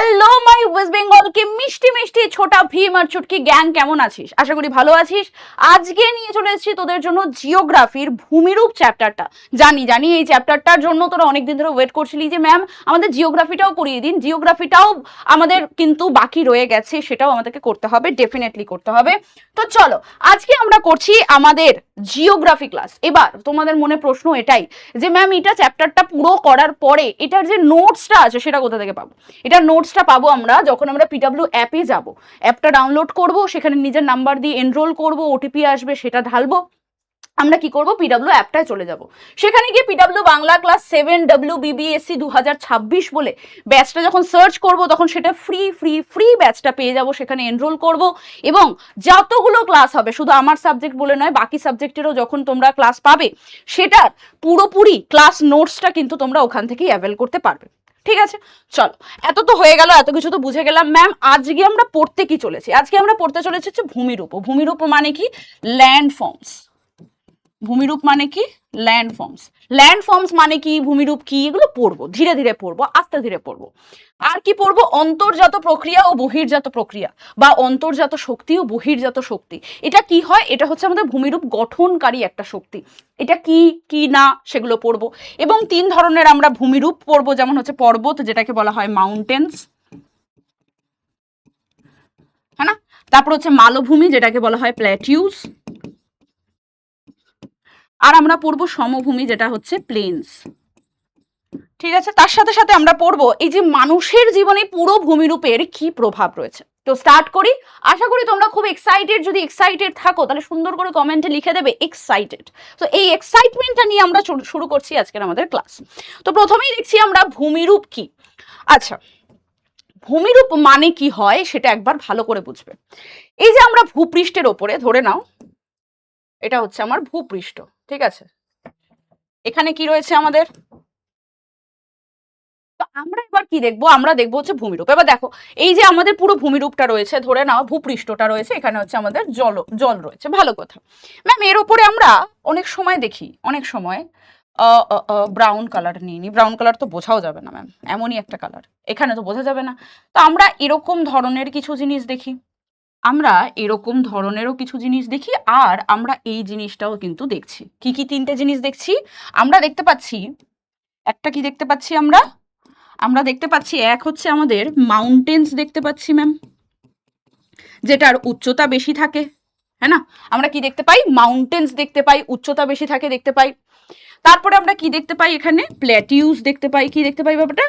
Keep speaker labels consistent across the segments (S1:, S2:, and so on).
S1: Hello my West Bengal কি মিষ্টি মিষ্টি ছোটা ভীম আর চুটকি গ্যাং, কেমন আছিস? আশা করি ভালো আছিস। আজকে নিয়ে চলে এসেছি তোদের জন্য জিওগ্রাফির ভূমিরূপ চ্যাপ্টারটা। জানি এই চ্যাপ্টারটার জন্য তোরা অনেকদিন ধরে ওয়েট করছিলি যে ম্যাম আমাদের জিওগ্রাফিটাও করিয়ে দিন। জিওগ্রাফিটাও আমাদের কিন্তু বাকি রয়ে গেছে, সেটাও আমাদেরকে করতে হবে, ডেফিনেটলি করতে হবে। তো চলো আজকে আমরা করছি আমাদের জিওগ্রাফি ক্লাস। এবার তোমাদের মনে প্রশ্ন এটাই যে ম্যাম এটা চ্যাপ্টারটা পুরো করার পরে এটার যে নোটসটা আছে সেটা কোথা থেকে পাবো? এটা নোটসটা পাবো আমরা যখন আমরা পিডব্লিউ অ্যাপে যাব। অ্যাপটা ডাউনলোড করব, সেখানে নিজের নাম্বার দিয়ে এনরোল করব, ওটিপি আসবে, সেটা ঢালবো। আমরা কি করব, পিডব্লিউ অ্যাপটায় চলে যাব। সেখানে গিয়ে পিডব্লিউ বাংলা ক্লাস 7 WBBSC 2026 বলে ব্যাচটা যখন সার্চ করব তখন সেটা ফ্রি ব্যাচটা পেয়ে যাব। সেখানে এনরোল করব এবং যতগুলো ক্লাস হবে, শুধু আমার সাবজেক্ট বলে নয়, বাকি সাবজেক্টেরও যখন তোমরা ক্লাস পাবে সেটার পুরোপুরি ক্লাস নোটসটা কিন্তু তোমরা ওখান থেকেই অ্যাভেল করতে পারবে। ঠিক আছে, চলো এত তো হয়ে গেল, এত কিছু তো বুঝে গেলাম। ম্যাম আজকে আমরা পড়তে কি চলেছি? আজকে আমরা পড়তে চলেছি হচ্ছে ভূমিরূপ। ভূমিরূপ মানে কি? Land forms. ভূমিরূপ মানে কি? Land forms. ল্যান্ড ফর্মস মানে কি, ভূমিরূপ কি, এগুলো পড়বো, ধীরে ধীরে পড়বো, আস্তে ধীরে পড়বো। আর কি পড়বো? অন্তর্জাত প্রক্রিয়া ও বহির্জাত প্রক্রিয়া, বা অন্তর্জাত শক্তি ও বহির্জাত শক্তি। এটা কি হয়? এটা হচ্ছে আমাদের ভূমিরূপ গঠনকারী একটা শক্তি। এটা কি কি না সেগুলো পড়বো। এবং 3 ধরনের আমরা ভূমিরূপ পড়বো, যেমন হচ্ছে পর্বত, যেটাকে বলা হয় মাউন্টেন্স, হ্যাঁ না? তারপর হচ্ছে মালভূমি, যেটাকে বলা হয় প্ল্যাটিউস। আর আমরা পড়বো সমভূমি, যেটা হচ্ছে প্লেনস। ঠিক আছে, তার সাথে সাথে আমরা পড়বো এই যে মানুষের জীবনে পুরো ভূমিরূপের কি প্রভাব রয়েছে। তো স্টার্ট করি। আশা করি তোমরা খুব এক্সাইটেড। যদি এক্সাইটেড থাকো তাহলে সুন্দর করে কমেন্টে লিখে দেবে এক্সাইটেড। তো এই এক্সাইটমেন্টটা নিয়ে আমরা শুরু করছি আজকের আমাদের ক্লাস। তো প্রথমেই দেখছি আমরা ভূমিরূপ কি। আচ্ছা, ভূমিরূপ মানে কি হয় সেটা একবার ভালো করে বুঝবে। এই যে আমরা ভূপৃষ্ঠের ওপরে, ধরে নাও এটা হচ্ছে আমার ভূপৃষ্ঠ, ঠিক আছে? এখানে কি রয়েছে আমাদের? তো আমরা এবার কি দেখবো? আমরা দেখবো হচ্ছে ভূমিরূপ। এবার দেখো, এই যে আমাদের পুরো ভূমিরূপটা রয়েছে, ধরে নাও ভূপৃষ্ঠটা রয়েছে, এখানে হচ্ছে আমাদের জল রয়েছে, ভালো কথা। ম্যাম এর উপরে আমরা অনেক সময় দেখি, অনেক সময় ব্রাউন কালার নিয়ে নিই। ব্রাউন কালার তো বোঝাও যাবে না ম্যাম, এমনই একটা কালার, এখানে তো বোঝা যাবে না। তো আমরা এরকম ধরনের কিছু জিনিস দেখি, আমরা এরকম ধরনেরও কিছু জিনিস দেখি, আর আমরা এই জিনিসটাও কিন্তু দেখছি। কি কি 3টে জিনিস দেখছি? আমরা দেখতে পাচ্ছি, একটা কি দেখতে পাচ্ছি আমরা দেখতে পাচ্ছি, এক হচ্ছে আমাদের মাউন্টেন্স দেখতে পাচ্ছি ম্যাম, যেটার উচ্চতা বেশি থাকে, হ্যাঁ না? আমরা কি দেখতে পাই? মাউন্টেন্স দেখতে পাই, উচ্চতা বেশি থাকে দেখতে পাই। তারপরে আমরা কি দেখতে পাই? এখানে প্ল্যাটিউস দেখতে পাই। কি দেখতে পাই ব্যাপারটা?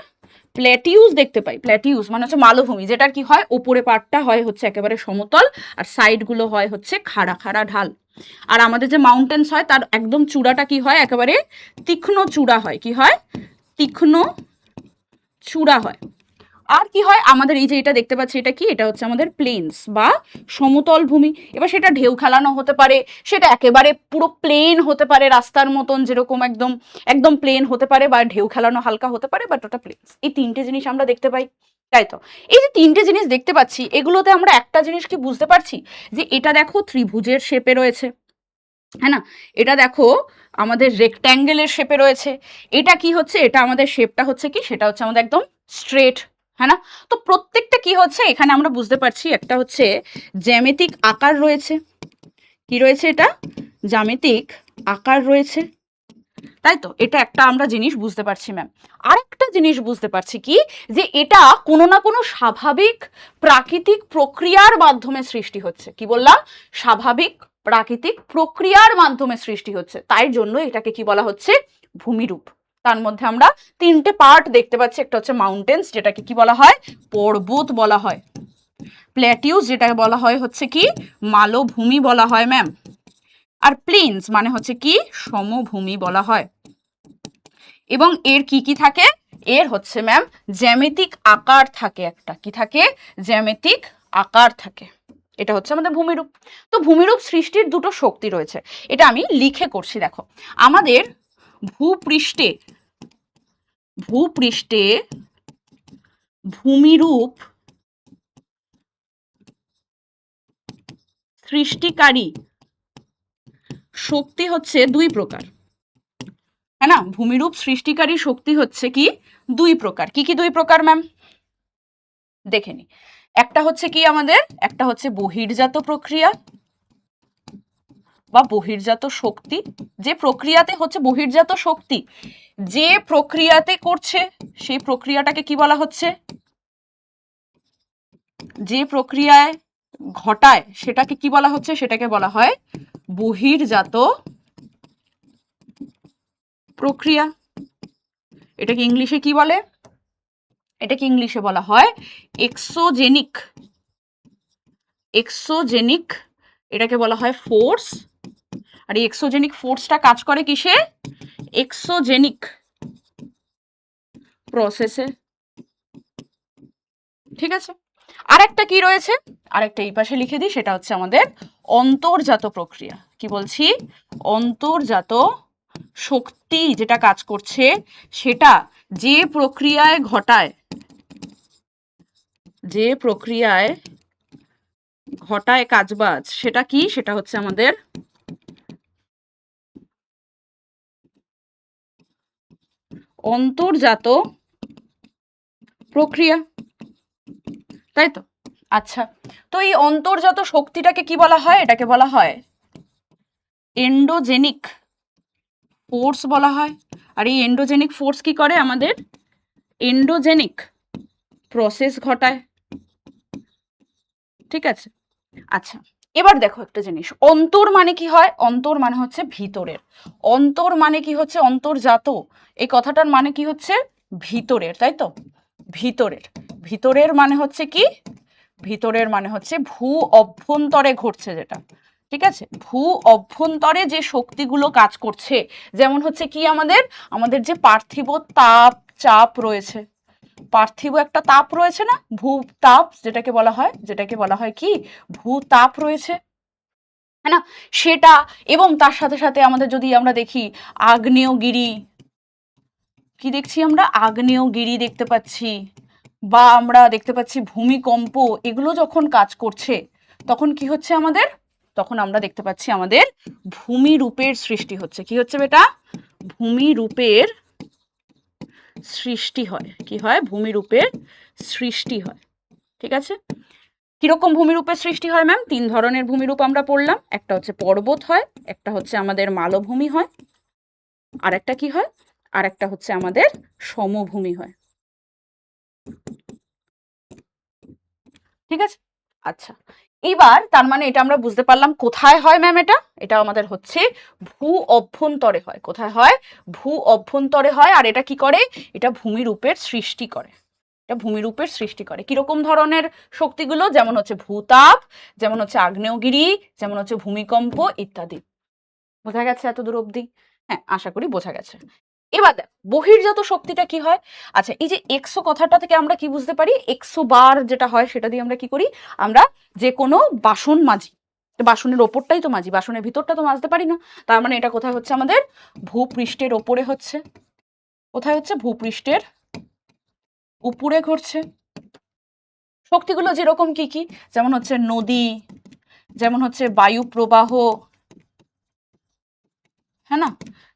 S1: প্ল্যাটিউস দেখতে পাই। প্ল্যাটিউস মানে হচ্ছে মালভূমি, যেটার কি হয়, ওপরে পার্টটা হয় হচ্ছে একেবারে সমতল, আর সাইডগুলো হয় হচ্ছে খাড়া খাড়া ঢাল। আর আমাদের যে মাউন্টেন্স হয় তার একদম চূড়াটা কি হয়? একেবারে তীক্ষ্ণ চূড়া হয়। কি হয়? তীক্ষ্ণ চূড়া হয়। আর কি হয়? আমাদের এই যে এটা দেখতে পাচ্ছি, এটা কি? এটা হচ্ছে আমাদের প্লেনস বা সমতল ভূমি। এবার সেটা ঢেউ খেলানো হতে পারে, সেটা একেবারে পুরো প্লেন হতে পারে, রাস্তার মতন যেরকম একদম একদম প্লেন হতে পারে, বা ঢেউ খেলানো হালকা হতে পারে, বাট ওটা প্লেনস। এই 3টে জিনিস আমরা দেখতে পাই, তাই তো? এই যে 3টে জিনিস দেখতে পাচ্ছি, এগুলোতে আমরা একটা জিনিস কি বুঝতে পারছি, যে এটা দেখো ত্রিভুজের শেপে রয়েছে, হ্যাঁ না? এটা দেখো আমাদের রেক্ট্যাঙ্গেলের শেপে রয়েছে। এটা কি হচ্ছে? এটা আমাদের শেপটা হচ্ছে কি, সেটা হচ্ছে আমাদের একদম স্ট্রেট, হ্যাঁ না? তো প্রত্যেকটা কি হচ্ছে, এখানে আমরা বুঝতে পারছি একটা হচ্ছে জ্যামিতিক আকার রয়েছে। কি রয়েছে? এটা জ্যামিতিক আকার রয়েছে, তাই তো? এটা একটা আমরা জিনিস বুঝতে পারছি ম্যাম। আরেকটা জিনিস বুঝতে পারছি কি, যে এটা কোনো না কোনো স্বাভাবিক প্রাকৃতিক প্রক্রিয়ার মাধ্যমে সৃষ্টি হচ্ছে। কি বললাম? স্বাভাবিক প্রাকৃতিক প্রক্রিয়ার মাধ্যমে সৃষ্টি হচ্ছে, তাই জন্য এটাকে কি বলা হচ্ছে? ভূমিরূপ। তার মধ্যে আমরা 3টে পার্ট দেখতে পাচ্ছি। একটা হচ্ছে মাউন্টেন্স, যেটাকে কি বলা হয়? পর্বত বলা হয়। প্ল্যাটিউস, যেটাকে বলা হয় হচ্ছে কি? মালভূমি বলা হয় ম্যাম। আর প্লেনস মানে হচ্ছে কি? সমভূমি বলা হয়। এবং এর কি কি থাকে? এর হচ্ছে ম্যাম জ্যামিতিক আকার থাকে। একটা কি থাকে? জ্যামিতিক আকার থাকে। এটা হচ্ছে আমাদের ভূমিরূপ। তো ভূমিরূপ সৃষ্টির দুটো শক্তি রয়েছে, এটা আমি লিখে করছি। দেখো, আমাদের ভূপৃষ্ঠে ভূপৃষ্ঠে ভূমিরূপ সৃষ্টিকারী শক্তি হচ্ছে 2 প্রকার, হ্যাঁ না? ভূমিরূপ সৃষ্টিকারী শক্তি হচ্ছে কি? 2 প্রকার। কি কি 2 প্রকার ম্যাম? দেখে নি। একটা হচ্ছে কি আমাদের, একটা হচ্ছে বহির্জাত প্রক্রিয়া বা বহির্জাত শক্তি। যে প্রক্রিয়াতে হচ্ছে বহির্জাত শক্তি, যে প্রক্রিয়াতে করছে সেই প্রক্রিয়াটাকে কি বলা হচ্ছে, যে প্রক্রিয়ায় ঘটায় সেটাকে কি বলা হচ্ছে, সেটাকে বলা হয় বহির্জাত প্রক্রিয়া। এটাকে ইংলিশে কি বলে, এটাকে ইংলিশে বলা হয় এক্সোজেনিক। এক্সোজেনিক এটাকে বলা হয় ফোর্স। আর এই এক্সোজেনিক ফোর্সটা কাজ করে কিসে, এক্সোজেনিক প্রসেসে। ঠিক আছে, আরেকটা কি রয়েছে, আরেকটা এই পাশে লিখে দিই, সেটা হচ্ছে আমাদের অন্তর্জাত প্রক্রিয়া। কি বলছি, অন্তর্জাত শক্তি যেটা কাজ করছে সেটা যে প্রক্রিয়ায় ঘটায়, যে প্রক্রিয়ায় ঘটায় কাজবাজ, সেটা কি, সেটা হচ্ছে আমাদের অন্তর্জাত প্রক্রিয়া, তাই তো। আচ্ছা, তো এই অন্তর্জাত শক্তিটাকে কি বলা হয়, এটাকে বলা হয় এন্ডোজেনিক ফোর্স বলা হয়। আর এই এন্ডোজেনিক ফোর্স কি করে, আমাদের এন্ডোজেনিক প্রসেস ঘটায়। ঠিক আছে, আচ্ছা এবার দেখো একটা জিনিস, অন্তর মানে কি হয়, অন্তর মানে হচ্ছে ভিতরের। অন্তর মানে কি হচ্ছে, অন্তর্জাত এই কথাটার মানে কি হচ্ছে ভিতরের, তাই তো। ভিতরের, ভিতরের মানে হচ্ছে কি, ভিতরের মানে হচ্ছে ভূ অভ্যন্তরে ঘটছে যেটা। ঠিক আছে, ভূ অভ্যন্তরে যে শক্তিগুলো কাজ করছে, যেমন হচ্ছে কি আমাদের, আমাদের যে পার্থিব তাপ চাপ রয়েছে, পার্থিব একটা তাপ রয়েছে না, ভূতাপ যেটাকে বলা হয়, যেটাকে বলা হয় কি ভূতাপ রয়েছে, হ্যাঁ না, সেটা। এবং তার সাথে সাথে আমাদের যদি আমরা দেখি আগ্নেয়গিরি, কি দেখছি আমরা, আগ্নেয়গিরি দেখতে পাচ্ছি, বা আমরা দেখতে পাচ্ছি ভূমিকম্প, এগুলো যখন কাজ করছে তখন কি হচ্ছে আমাদের, তখন আমরা দেখতে পাচ্ছি আমাদের ভূমিরূপের সৃষ্টি হচ্ছে। কি হচ্ছে বেটা, ভূমিরূপের সৃষ্টি হয়। কি হয়, ভূমিরূপের সৃষ্টি হয়। ঠিক আছে, কিরকম ভূমিরূপের সৃষ্টি হয় ম্যাম, তিন ধরনের ভূমিরূপ আমরা পড়লাম, একটা হচ্ছে পর্বত হয়, একটা হচ্ছে আমাদের মালভূমি হয়, আর একটা কি হয়, আর একটা হচ্ছে আমাদের সমভূমি হয়। ঠিক আছে, আচ্ছা এবার তার মানে এটা আমরা বুঝতে পারলাম কোথায় হয় ম্যাম, এটা এটা আমাদের হচ্ছে ভূ অভ্যন্তরে হয়। কোথায় হয়, ভূ অভ্যন্তরে হয়। আর এটা কি করে, এটা ভূমিরূপের সৃষ্টি করে, এটা ভূমিরূপের সৃষ্টি করে। কিরকম ধরনের শক্তিগুলো, যেমন হচ্ছে ভূতাপ, যেমন হচ্ছে আগ্নেয়গিরি, যেমন হচ্ছে ভূমিকম্প ইত্যাদি। বোঝা গেছে এত দূর অবধি, হ্যাঁ আশা করি বোঝা গেছে। এবার দেখ বহির্জাত শক্তিটা কি হয়। আচ্ছা, এই যে এক্সো কথাটা থেকে আমরা কি বুঝতে পারি, এক্সো বার যেটা হয় সেটা দিয়ে আমরা কি করি, আমরা যে কোনো বাসন মাজি, বাসনের ওপরটাই তো মাজি, বাসনের ভিতরটা তো মাজতে পারি না। তার মানে এটা কোথায় হচ্ছে, আমাদের ভূপৃষ্ঠের ওপরে হচ্ছে। কোথায় হচ্ছে, ভূপৃষ্ঠের উপরে ঘটছে। শক্তিগুলো যেরকম কি কি, যেমন হচ্ছে নদী, যেমন হচ্ছে বায়ু প্রবাহ, হ্যাঁ না,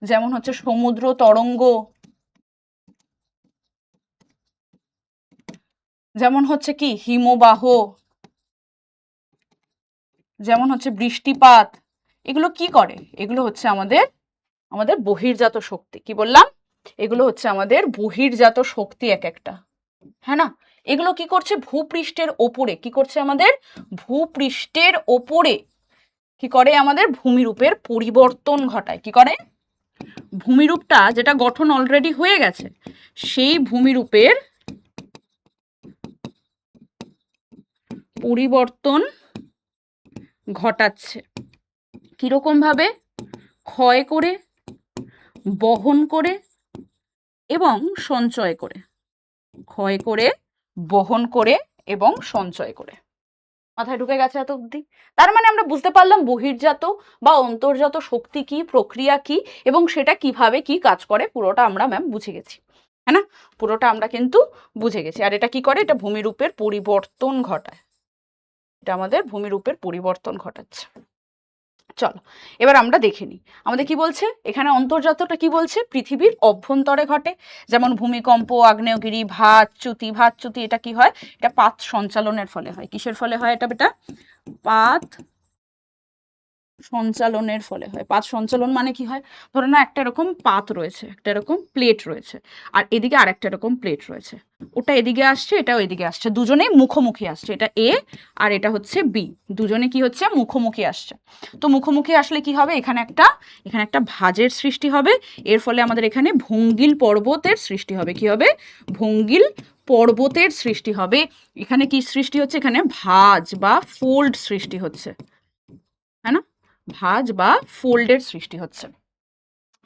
S1: যেমন হচ্ছে সমুদ্র তরঙ্গ, যেমন হচ্ছে কি হিমবাহ, যেমন হচ্ছে বৃষ্টিপাত, এগুলো কি করে, এগুলো হচ্ছে আমাদের আমাদের বহির্জাত শক্তি। কি বললাম, এগুলো হচ্ছে আমাদের বহির্জাত শক্তি এক একটা, হ্যাঁ না। এগুলো কি করছে, ভূপৃষ্ঠের ওপরে কি করছে, আমাদের ভূপৃষ্ঠের ওপরে কি করে, আমাদের ভূমিরূপের পরিবর্তন ঘটায়। কি করে, ভূমিরূপটা যেটা গঠন অলরেডি হয়ে গেছে সেই ভূমিরূপের পরিবর্তন ঘটাচ্ছে। কিরকম ভাবে, ক্ষয় করে, বহন করে এবং সঞ্চয় করে। ক্ষয় করে, বহন করে এবং সঞ্চয় করে। মাথায় ঢুকে গেছে এত অবধি। তার মানে আমরা বুঝতে পারলাম বহির্জাত বা অন্তর্জাত শক্তি কি, প্রক্রিয়া কি, এবং সেটা কিভাবে কি কাজ করে, পুরোটা আমরা ম্যাম বুঝে গেছি, হ্যাঁ না, পুরোটা আমরা কিন্তু বুঝে গেছি। আর এটা কি করে, এটা ভূমিরূপের পরিবর্তন ঘটায়, এটা আমাদের ভূমিরূপের পরিবর্তন ঘটাচ্ছে। চলো এবার আমরা দেখে নিই আমাদের কি বলছে এখানে। অন্তর্জাতটা কি বলছে? পৃথিবীর অভ্যন্তরে ঘটে, যেমন ভূমিকম্প, আগ্নেয়গিরি, ভাঁজ চ্যুতি। এটা কি হয়? এটা পাত সঞ্চালনের ফলে হয়। কিসের ফলে হয় এটা বেটা? পাত সঞ্চালনের ফলে হয়। পাত সঞ্চালন মানে কি হয়? ধরে না একটা এরকম পাত রয়েছে, একটা এরকম প্লেট রয়েছে, আর এদিকে আরেকটা এরকম প্লেট রয়েছে। ওটা এদিকে আসছে, এটাও এদিকে আসছে, দুজনেই মুখোমুখি আসছে। এটা এ আর এটা হচ্ছে বি, দুজনে কি হচ্ছে? মুখোমুখি আসছে। তো মুখোমুখি আসলে কি হবে? এখানে একটা ভাঁজের সৃষ্টি হবে। এর ফলে আমাদের এখানে ভঙ্গিল পর্বতের সৃষ্টি হবে। কি হবে? ভঙ্গিল পর্বতের সৃষ্টি হবে। এখানে কি সৃষ্টি হচ্ছে? এখানে ভাঁজ বা ফোল্ড সৃষ্টি হচ্ছে, হ্যাঁ না? ভাঁজ বা ফোল্ডের সৃষ্টি হচ্ছে,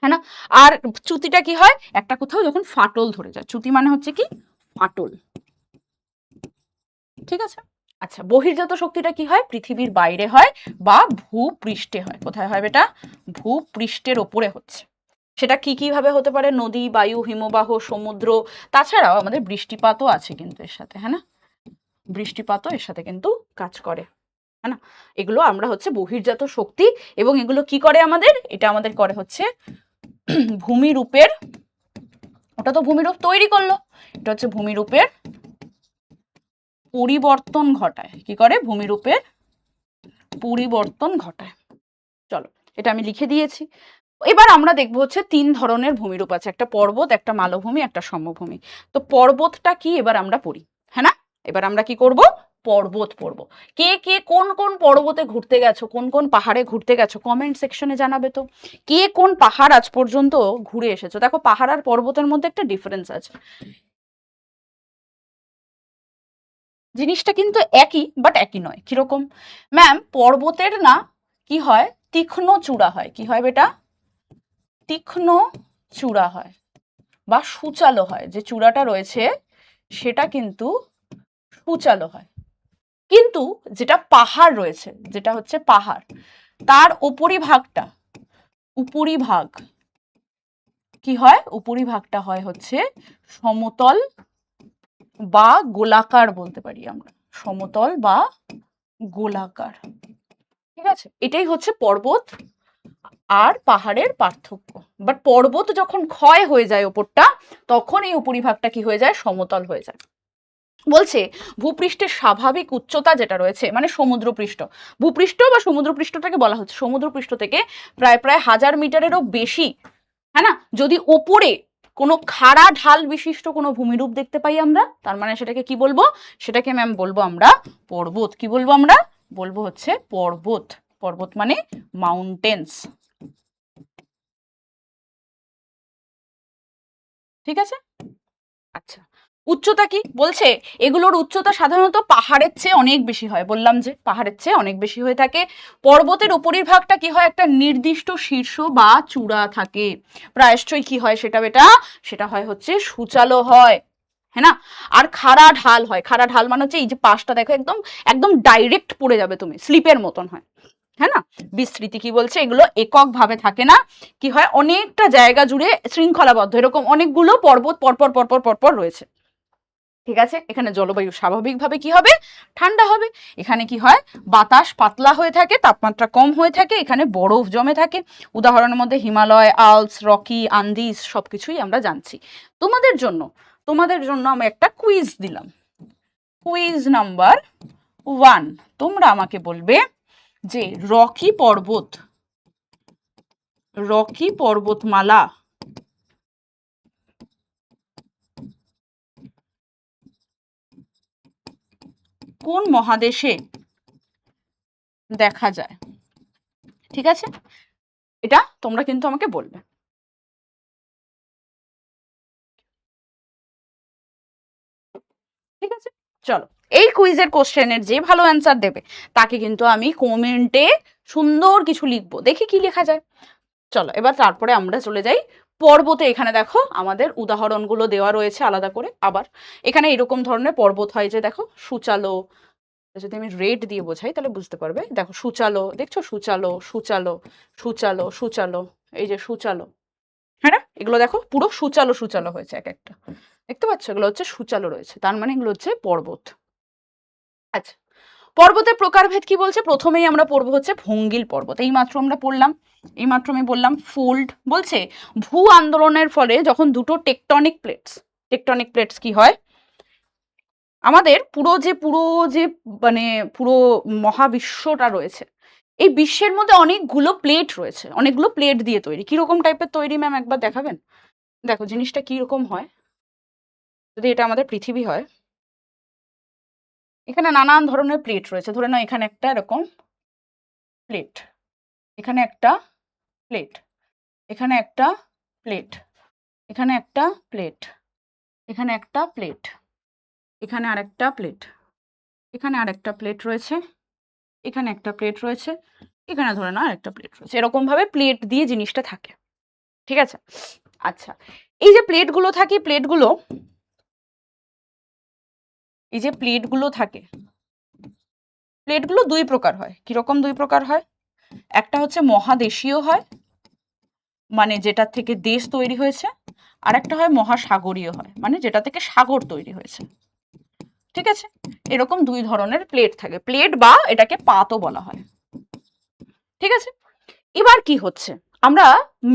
S1: হ্যাঁ না? আর চ্যুতিটা কি হয়? একটা কোথাও যখন ফাটল ধরে যায়, চ্যুতি মানে হচ্ছে কি? ফাটল। ঠিক আছে। আচ্ছা, বহির্জাত শক্তিটা কি হয়? পৃথিবীর বাইরে হয় বা ভূপৃষ্ঠে হয়। কোথায় হয় বেটা? ভূপৃষ্ঠের ওপরে হচ্ছে। সেটা কি কিভাবে হতে পারে? নদী, বায়ু, হিমবাহ, সমুদ্র, তাছাড়াও আমাদের বৃষ্টিপাতও আছে কিন্তু এর সাথে, হ্যাঁ না? বৃষ্টিপাতও এর সাথে কিন্তু কাজ করে, হ্যাঁ না? এগুলো আমরা হচ্ছে বহির্জাত শক্তি, এবং এগুলো কি করে আমাদের? এটা আমাদের করে হচ্ছে ভূমিরূপের, ওটা তো ভূমিরূপ তৈরি করলো, এটা হচ্ছে ভূমিরূপের পরিবর্তন ঘটায়। কি করে? ভূমিরূপের পরিবর্তন ঘটায়। চলো এটা আমি লিখে দিয়েছি। এবার আমরা দেখবো হচ্ছে 3 ধরনের ভূমিরূপ আছে, একটা পর্বত, একটা মালভূমি, একটা সমভূমি। তো পর্বতটা কি এবার আমরা পড়ি, হ্যাঁ না? এবার আমরা কি করব? পর্বত পড়বো। কে কে কোন কোন পর্বতে ঘুরতে গেছো, কোন কোন পাহাড়ে ঘুরতে গেছো, কমেন্ট সেকশনে জানাবে তো। কে কোন পাহাড় আজ পর্যন্ত ঘুরে এসেছো? দেখো পাহাড় আর পর্বতের মধ্যে একটা ডিফারেন্স আছে, জিনিসটা কিন্তু একই বাট একই নয়। কিরকম? ম্যাম পর্বতের না কি হয়? তীক্ষ্ণ চূড়া হয়। কি হয় বেটা? তীক্ষ্ণ চূড়া হয় বা সূচালো হয়। যে চূড়াটা রয়েছে সেটা কিন্তু সূচালো হয়। কিন্তু যেটা পাহাড় রয়েছে, যেটা হচ্ছে পাহাড়, তার উপরিভাগটা, উপরিভাগ কি হয়? উপরিভাগটা হয় হচ্ছে সমতল বা গোলাকার বলতে পারি আমরা, সমতল বা গোলাকার। ঠিক আছে, এটাই হচ্ছে পর্বত আর পাহাড়ের পার্থক্য। বাট পর্বত যখন ক্ষয় হয়ে যায় ওপরটা, তখন এই উপরিভাগটা কি হয়ে যায়? সমতল হয়ে যায়। বলছে ভূপৃষ্ঠের স্বাভাবিক উচ্চতা যেটা রয়েছে, মানে সমুদ্রপৃষ্ঠ, ভূপৃষ্ঠ বা সমুদ্রপৃষ্ঠটাকে বলা হচ্ছে, সমুদ্রপৃষ্ঠ থেকে প্রায় প্রায় 1000 মিটারেরও বেশি, হ্যাঁ না? যদি ওপরে কোনো খাড়া ঢাল বিশিষ্ট কোনো ভূমিরূপ দেখতে পাই আমরা, তার মানে সেটাকে কি বলবো? সেটাকে ম্যাম বলবো আমরা পর্বত। কি বলবো আমরা? বলবো হচ্ছে পর্বত। পর্বত মানে মাউন্টেন্স। ঠিক আছে। আচ্ছা, উচ্চতা কি বলছে? এগুলোর উচ্চতা সাধারণত পাহাড়ের চেয়ে অনেক বেশি হয়। বললাম যে পাহাড়ের চেয়ে অনেক বেশি হয়ে থাকে। পর্বতের উপরের ভাগটা কি হয়? একটা নির্দিষ্ট শীর্ষ বা চূড়া থাকে। প্রায়শই কি হয় সেটা বেটা? সেটা হয় হচ্ছে সূচালো হয়, হ্যাঁ না? আর খাড়া ঢাল হয়। খাড়া ঢাল মানে হচ্ছে এই যে পাশটা দেখো, একদম একদম ডাইরেক্ট পড়ে যাবে তুমি, স্লিপের মতন হয়, হ্যাঁ না? বিস্তৃতি কি বলছে? এগুলো একক ভাবে থাকে না, কি হয়? অনেকটা জায়গা জুড়ে শৃঙ্খলাবদ্ধ এরকম অনেকগুলো পর্বত পরপর পরপর পরপর রয়েছে। ঠিক আছে। এখানে জলবায়ু স্বাভাবিকভাবে কি হবে? ঠান্ডা হবে। এখানে কি হয়? বাতাস পাতলা হয়ে থাকে, তাপমাত্রা কম হয়ে থাকে, এখানে বরফ জমে থাকে। উদাহরণের মধ্যে হিমালয়, আল্পস, রকি, আন্দিজ সবকিছুই আমরা জানছি। তোমাদের জন্য আমি একটা কুইজ দিলাম। কুইজ নাম্বার 1, তোমরা আমাকে বলবে যে রকি পর্বতমালা কোন মহাদেশে দেখা যায়? ঠিক আছে, এটা তোমরা কিন্তু আমাকে বলবে। ঠিক আছে, চলো এই কুইজের কোশ্চেনের যে ভালো অ্যান্সার দেবে তাকে কিন্তু আমি কমেন্টে সুন্দর কিছু লিখবো, দেখি কি লেখা যায়। চলো এবার তারপরে আমরা চলে যাই পর্বতে। এখানে দেখো আমাদের উদাহরণগুলো দেওয়া রয়েছে আলাদা করে। আবার এখানে এরকম ধরনের পর্বত হয় যে দেখো সূচালো, যদি আমি রেড দিয়ে বোঝাই তাহলে বুঝতে পারবে। দেখো সূচালো, দেখছো? সূচালো, সূচালো, সূচালো, সূচালো, এই যে সূচালো, হ্যাঁ না? এগুলো দেখো পুরো সূচালো সূচালো হয়েছে এক একটা, দেখতে পাচ্ছ? এগুলো হচ্ছে সূচালো রয়েছে, তার মানে এগুলো হচ্ছে পর্বত। আচ্ছা, পর্বতের প্রকারভেদ কি বলছে, প্রথমেই আমরা পড়বো হচ্ছে ভঙ্গিল পর্বত। এইমাত্র আমরা পড়লাম, এইমাত্র আমি বললাম ফোল্ড বলছে ভূ আন্দোলনের ফলে যখন দুটো টেকটনিক প্লেটস কি হয়, আমাদের পুরো যে মানে পুরো মহাবিশ্বটা রয়েছে, এই বিশ্বের মধ্যে অনেকগুলো প্লেট রয়েছে, অনেকগুলো প্লেট দিয়ে তৈরি। কিরকম টাইপের তৈরি ম্যাম একবার দেখাবেন? দেখো জিনিসটা কিরকম হয়, যদি এটা আমাদের পৃথিবী হয়, এখানে নানান ধরনের প্লেট রয়েছে। ধরে নাও এখানে একটা এরকম প্লেট, এখানে একটা প্লেট, এখানে একটা প্লেট, এখানে একটা প্লেট, এখানে একটা প্লেট, এখানে আরেকটা প্লেট, এখানে আরেকটা প্লেট রয়েছে, এখানে একটা প্লেট রয়েছে, এখানে ধরে নাও আরেকটা প্লেট রয়েছে। এরকম ভাবে প্লেট দিয়ে জিনিসটা থাকে, ঠিক আছে? আচ্ছা, এই যে প্লেটগুলো থাকে, এই যে প্লেটগুলো থাকে, প্লেটগুলো দুই প্রকার হয়। কিরকম দুই প্রকার হয়? একটা হচ্ছে মহাদেশীয় হয়, মানে যেটা থেকে দেশ তৈরি হয়েছে, আর একটা হয় মহাসাগরীয় হয়, মানে যেটা থেকে সাগর তৈরি হয়েছে, ঠিক আছে? এরকম দুই ধরনের প্লেট থাকে, প্লেট বা এটাকে পাতও বলা হয়, ঠিক আছে? এবার কি হচ্ছে, আমরা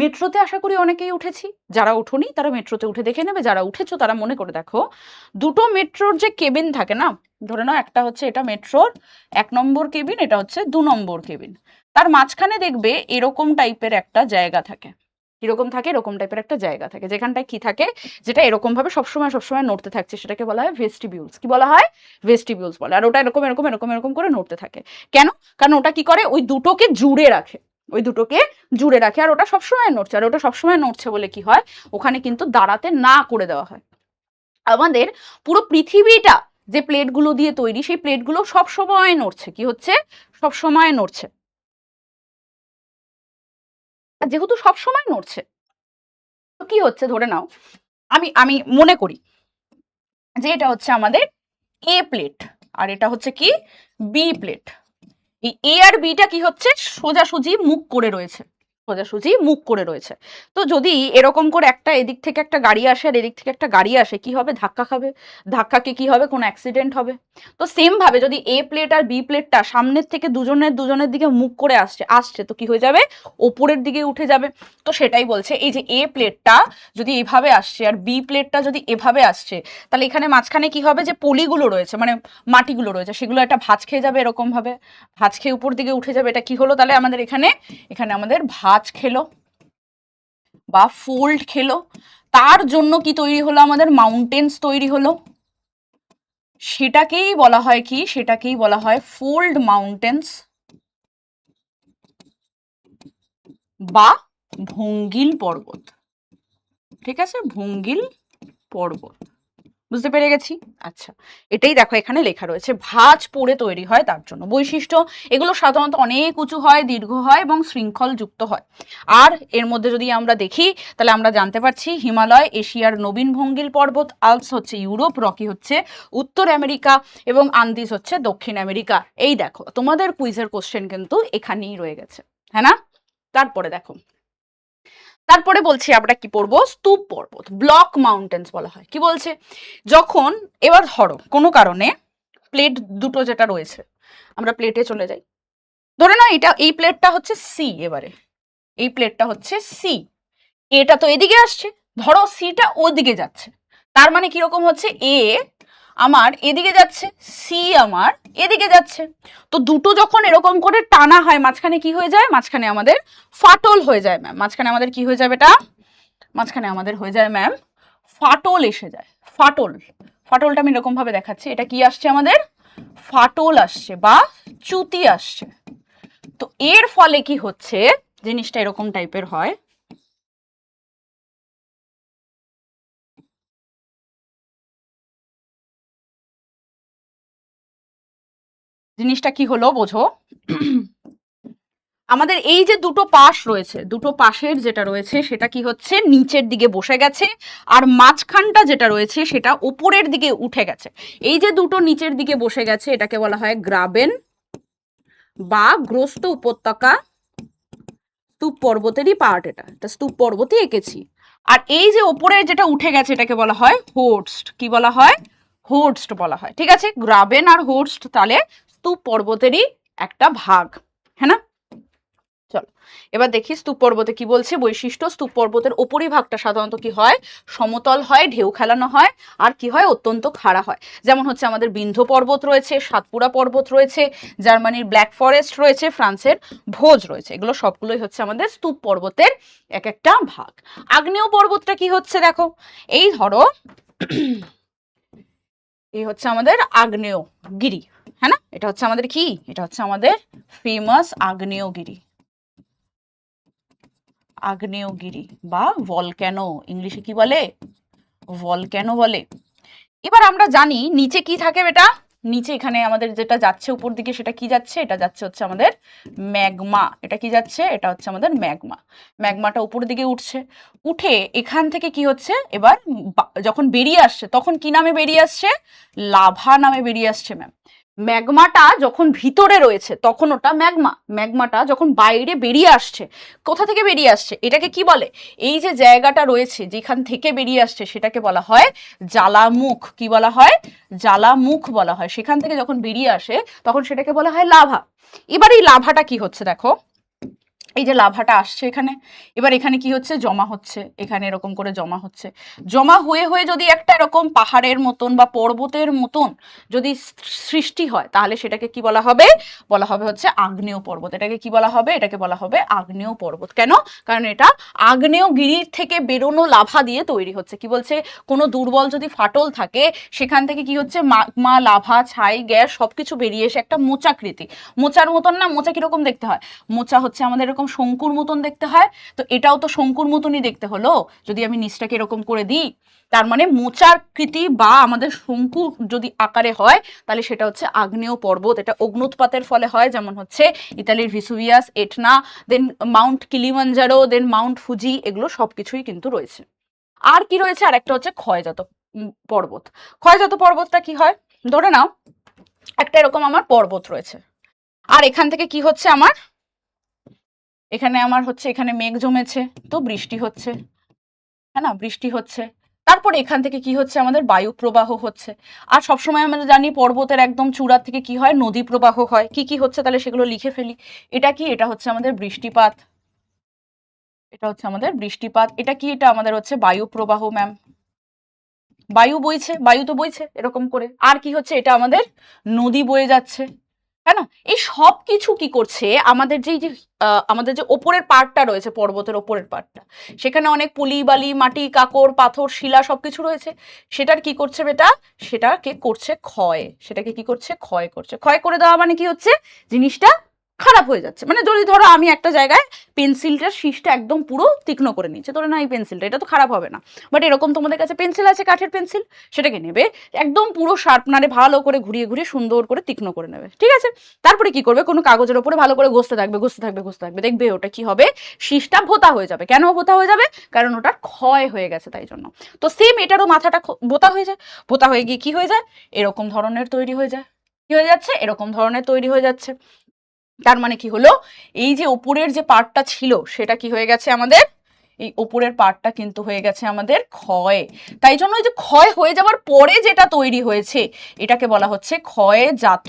S1: মেট্রোতে আশা করি অনেকেই উঠেছি, যারা উঠোনি তারা মেট্রোতে উঠে দেখে নেবে, যারা উঠেছো তারা মনে করে দেখো, দুটো মেট্রোর যে কেবিন থাকে না, ধরে নাও একটা হচ্ছে এটা মেট্রোর 1 নম্বর কেবিন, এটা হচ্ছে 2 নম্বর কেবিন, তার মাঝখানে দেখবে এরকম টাইপের একটা জায়গা থাকে। কিরকম থাকে? এরকম টাইপের একটা জায়গা থাকে, যেখানটায় কি থাকে, যেটা এরকম ভাবে সবসময় নড়তে থাকছে, সেটাকে বলা হয় ভেস্টিবিউলস। কি বলা হয়? ভেস্টিবিউলস বলে। আর ওটা এরকম এরকম এরকম এরকম করে নড়তে থাকে। কেন? কারণ ওটা কি করে, ওই দুটোকে জুড়ে রাখে, ওই দুটোকে জুড়ে রাখে, আর ওটা সবসময় নড়ছে, আর ওটা সবসময় নড়ছে বলে কি হয়, ওখানে কিন্তু দাঁড়াতে না করে দেওয়া হয়। আমাদের পুরো পৃথিবীটা যে প্লেটগুলো দিয়ে তৈরি, সেই প্লেটগুলো সবসময় নড়ছে। কি হচ্ছে? সবসময় নড়ছে। আর যেহেতু সবসময় নড়ছে, তো কি হচ্ছে, ধরে নাও আমি আমি মনে করি যে এটা হচ্ছে আমাদের এ প্লেট, আর এটা হচ্ছে কি বি প্লেট। এই এ আর বিটা কি হচ্ছে, সোজাসুজি মুখ করে রয়েছে, সোজাসুজি মুখ করে রয়েছে। তো যদি এরকম করে একটা এদিক থেকে একটা গাড়ি আসে আর এদিক থেকে একটা গাড়ি আসে, কি হবে? ধাক্কা খাবে, ধাক্কাকে কি হবে, কোনো অ্যাক্সিডেন্ট হবে। তো সেম ভাবে যদি এ প্লেট আর বি প্লেটটা সামনের থেকে দুজনের দিকে মুখ করে আসছে তো কি হয়ে যাবে, ওপরের দিকে উঠে যাবে। তো সেটাই বলছে, এই যে এ প্লেটটা যদি এভাবে আসছে আর বি প্লেটটা যদি এভাবে আসছে, তাহলে এখানে মাঝখানে কি হবে, যে পলিগুলো রয়েছে, মানে মাটিগুলো রয়েছে, সেগুলো একটা ভাঁজ খেয়ে যাবে, এরকম ভাবে ভাঁজ খেয়ে উপর দিকে উঠে যাবে। এটা কি হলো তাহলে আমাদের এখানে, এখানে আমাদের ভাঁজ খেলো বা ফোল্ড খেলো। তার জন্য কি তৈরি হলো, আমাদের মাউন্টেন্স তৈরি হলো। সেটাকেই বলা হয় কি, সেটাকেই বলা হয় ফোল্ড মাউন্টেন্স বা ভঙ্গিল পর্বত, ঠিক আছে? ভঙ্গিল পর্বত, বুঝতে পেরে গেছি। আচ্ছা, এটাই দেখো এখানে লেখা রয়েছে, ভাঁজ পড়ে তৈরি হয় তার জন্য। বৈশিষ্ট্য, এগুলো সাধারণত অনেক উঁচু হয়, দীর্ঘ হয় এবং শৃঙ্খল যুক্ত হয়। আর এর মধ্যে যদি আমরা দেখি, তাহলে আমরা জানতে পারছি হিমালয় এশিয়ার নবীন ভঙ্গিল পর্বত, আলপস হচ্ছে ইউরোপ, রকি হচ্ছে উত্তর আমেরিকা এবং আন্দিজ হচ্ছে দক্ষিণ আমেরিকা। এই দেখো তোমাদের কুইজের কোশ্চেন কিন্তু এখানেই রয়ে গেছে, হ্যাঁ না? তারপরে দেখো, তারপরে বলছি আমরা কি পড়বো, স্তূপ পর্বত, ব্লক মাউন্টেন্স বলা হয়। কি বলছে, যখন এবার ধরো কোনো কারণে প্লেট দুটো যেটা রয়েছে, আমরা প্লেটে চলে যাই, ধরে না এটা এই প্লেটটা হচ্ছে সি, এবারে এই প্লেটটা হচ্ছে সি, এটা তো এদিকে আসছে, ধরো সিটা ওদিকে যাচ্ছে, তার মানে কিরকম হচ্ছে, এ আমার এদিকে যাচ্ছে, সি আমার এদিকে যাচ্ছে। তো দুটো যখন এরকম করে টানা হয়, মাঝখানে কি হয়ে যায়, মাঝখানে আমাদের ফাটল হয়ে যায় ম্যাম। মাঝখানে আমাদের কি হয়ে যাবে, এটা মাঝখানে আমাদের হয়ে যায় ম্যাম ফাটল এসে যায়। ফাটল, ফাটলটা আমি এরকম ভাবে দেখাচ্ছি, এটা কি আসছে আমাদের, ফাটল আসছে বা চ্যুতি আসছে। তো এর ফলে কি হচ্ছে, জিনিসটা এরকম টাইপের হয়, জিনিসটা কি হলো বোঝো। আমাদের এই যে দুটো পাশ রয়েছে, দুটো পাশের যেটা রয়েছে সেটা কি হচ্ছে, নিচের দিকে বসে গেছে, আর মাঝখানটা যেটা রয়েছে সেটা উপরের দিকে উঠে গেছে। এই যে দুটো নিচের দিকে বসে গেছে, এটাকে বলা হয় গ্রাবেন বা গ্রস্ত উপত্যকা। স্তূপ পর্বতেরই পার্ট, এটা স্তূপ পর্বতই এঁকেছি। আর এই যে ওপরে যেটা উঠে গেছে এটাকে বলা হয় হোর্স্ট। কি বলা হয়? হোর্স্ট বলা হয়, ঠিক আছে? গ্রাবেন আর হোর্স্ট, তাহলে স্তূপ পর্বতেরই একটা ভাগ, হ্যাঁ না? চলো এবার দেখি স্তূপ পর্বতে কি বলছে বৈশিষ্ট্য। স্তূপ পর্বতের উপরিভাগটা সাধারণত কি হয়, সমতল হয়, ঢেউ খেলানো হয়, আর কি হয়, অত্যন্ত খাড়া হয়। যেমন হচ্ছে আমাদের বিন্ধ্য পর্বত রয়েছে, সাতপুরা পর্বত রয়েছে, জার্মানির ব্ল্যাক ফরেস্ট রয়েছে, ফ্রান্সের ভোজ রয়েছে, এগুলো সবগুলোই হচ্ছে আমাদের স্তূপ পর্বতের এক একটা ভাগ। আগ্নেয় পর্বতটা কি হচ্ছে দেখো, এই ধরো এই হচ্ছে আমাদের আগ্নেয়গিরি, হ্যাঁ না? এটা হচ্ছে আমাদের কি, এটা হচ্ছে আমাদের ফেমাস আগ্নেয়গিরি, আগ্নেয়গিরি বা ভলক্যানো, ইংলিশে কি বলে, ভলক্যানো বলে। এবার আমরা জানি নিচে কি থাকে বেটা, নিচে এখানে আমাদের যেটা যাচ্ছে উপর দিকে সেটা কি যাচ্ছে, এটা যাচ্ছে হচ্ছে আমাদের ম্যাগমা। এটা কি যাচ্ছে, এটা হচ্ছে আমাদের ম্যাগমা। ম্যাগমাটা উপর দিকে উঠছে, উঠে এখান থেকে কি হচ্ছে এবার যখন বেরিয়ে আসছে তখন কি নামে বেরিয়ে আসছে, লাভা নামে বেরিয়ে আসছে ম্যাম। ম্যাগমাটা যখন ভিতরে রয়েছে তখন ওটা ম্যাগমা, ম্যাগমাটা যখন বাইরে বেরিয়ে আসছে, কোথা থেকে বেরিয়ে আসছে এটাকে কি বলে, এই যে জায়গাটা রয়েছে যেখান থেকে বেরিয়ে আসছে সেটাকে বলা হয় জ্বালামুখ। কি বলা হয়, জ্বালামুখ বলা হয়। সেখান থেকে যখন বেরিয়ে আসে তখন সেটাকে বলা হয় লাভা। এবার এই লাভাটা কি হচ্ছে দেখো, এই যে লাভাটা আসছে এখানে, এবার এখানে কি হচ্ছে, জমা হচ্ছে, এখানে এরকম করে জমা হচ্ছে, জমা হয়ে হয়ে যদি একটা এরকম পাহাড়ের মতন বা পর্বতের মতন যদি সৃষ্টি হয় তাহলে সেটাকে কি বলা হবে, বলা হবে হচ্ছে আগ্নেয় পর্বত। এটাকে কি বলা হবে, এটাকে বলা হবে আগ্নেয় পর্বত। কেন, কারণ এটা আগ্নেয়গিরির থেকে বেরোনো লাভা দিয়ে তৈরি হচ্ছে। কি বলছে, কোনো দুর্বল যদি ফাটল থাকে সেখান থেকে কি হচ্ছে মা লাভা ছাই গ্যাস সবকিছু বেরিয়ে এসে একটা মোচাকৃতি, মোচার মতন না, মোচা কিরকম দেখতে হয়, মোচা হচ্ছে আমাদের এরকম শঙ্কুর মতন দেখতে হয়, তো এটাও তো শঙ্কুর মতনই দেখতে হলো যদি আমি নিচটাকে এরকম করে দিই। তার মানে মোচার কৃতি বা আমাদের শঙ্কু যদি আকারে হয় তাহলে সেটা হচ্ছে আগ্নেয় পর্বত। এটা অগ্নুৎপাতের ফলে হয়, যেমন হচ্ছে ইতালির ভিসুভিয়াস, এটনা, দেন মাউন্ট কিলিমাঞ্জারো, দেন মাউন্ট ফুজি, এগুলো সবকিছুই কিন্তু রয়েছে। আর কি রয়েছে, আর একটা হচ্ছে ক্ষয়জাত পর্বত। ক্ষয়জাত পর্বতটা কি হয়, ধরে নাও একটা এরকম আমার পর্বত রয়েছে, আর এখান থেকে কি হচ্ছে আমার, এখানে আমার হচ্ছে এখানে মেঘ জমেছে, তো বৃষ্টি হচ্ছে, হ্যাঁ না, বৃষ্টি হচ্ছে। তারপরে এখান থেকে কি হচ্ছে, আমাদের বায়ু প্রবাহ হচ্ছে। আর সবসময় আমরা জানি পর্বতের একদম চূড়া থেকে কি হয়, নদী প্রবাহ হয়। কি কি হচ্ছে তাহলে সেগুলো লিখে ফেলি। এটা কি, এটা হচ্ছে আমাদের বৃষ্টিপাত, এটা হচ্ছে আমাদের বৃষ্টিপাত। এটা কি, এটা আমাদের হচ্ছে বায়ু প্রবাহ ম্যাম, বায়ু বইছে, বায়ু তো বইছে এরকম করে। আর কি হচ্ছে, এটা আমাদের নদী বয়ে যাচ্ছে, হ্যাঁ না? এই সব কিছু কি করছে, আমাদের যে আমাদের যে ওপরের পার্টটা রয়েছে, পর্বতের ওপরের পার্টটা, সেখানে অনেক পলি বালি মাটি কাকর পাথর শিলা সবকিছু রয়েছে, সেটার কি করছে বেটা, সেটাকে করছে ক্ষয়, সেটাকে কি করছে, ক্ষয় করছে। ক্ষয় করে দেওয়া মানে কি হচ্ছে, জিনিসটা খারাপ হয়ে যাচ্ছে। মানে যদি ধরো আমি একটা জায়গায় পেন্সিলটার শীষটা একদম পুরো তীক্ষ্ণ করে নিচ্ছে, ধরে না এই পেন্সিলটা, এটা তো খারাপ হবে না, বাট এরকম তোমাদের কাছে পেন্সিল আছে, কাঠের পেন্সিল, সেটাকে নেবে একদম পুরো শার্পনারে ভালো করে ঘুরিয়ে ঘুরিয়ে সুন্দর করে তীক্ষ্ণ করে নেবে, ঠিক আছে? তারপরে কি করবে, কোনো কাগজের ওপরে ভালো করে ঘষতে থাকবে, ঘষতে থাকবে, ঘষতে থাকবে, দেখবে ওটা কি হবে, শীষটা ভোতা হয়ে যাবে। কেন ভোতা হয়ে যাবে, কারণ ওটার ক্ষয় হয়ে গেছে তাই জন্য। তো সেম এটারও মাথাটা ভোতা হয়ে যায়, ভোতা হয়ে গিয়ে কি হয়ে যায়, এরকম ধরনের তৈরি হয়ে যায়। কি হয়ে যাচ্ছে, এরকম ধরনের তৈরি হয়ে যাচ্ছে। তার মানে কি হলো, এই যে উপরের যে পার্টটা ছিল সেটা কি হয়ে গেছে আমাদের, এই উপরের পার্টটা কিন্তু হয়ে গেছে আমাদের ক্ষয়। তাই জন্য এই যে ক্ষয় হয়ে যাওয়ার পরে যেটা তৈরি হয়েছে এটাকে বলা হচ্ছে ক্ষয়জাত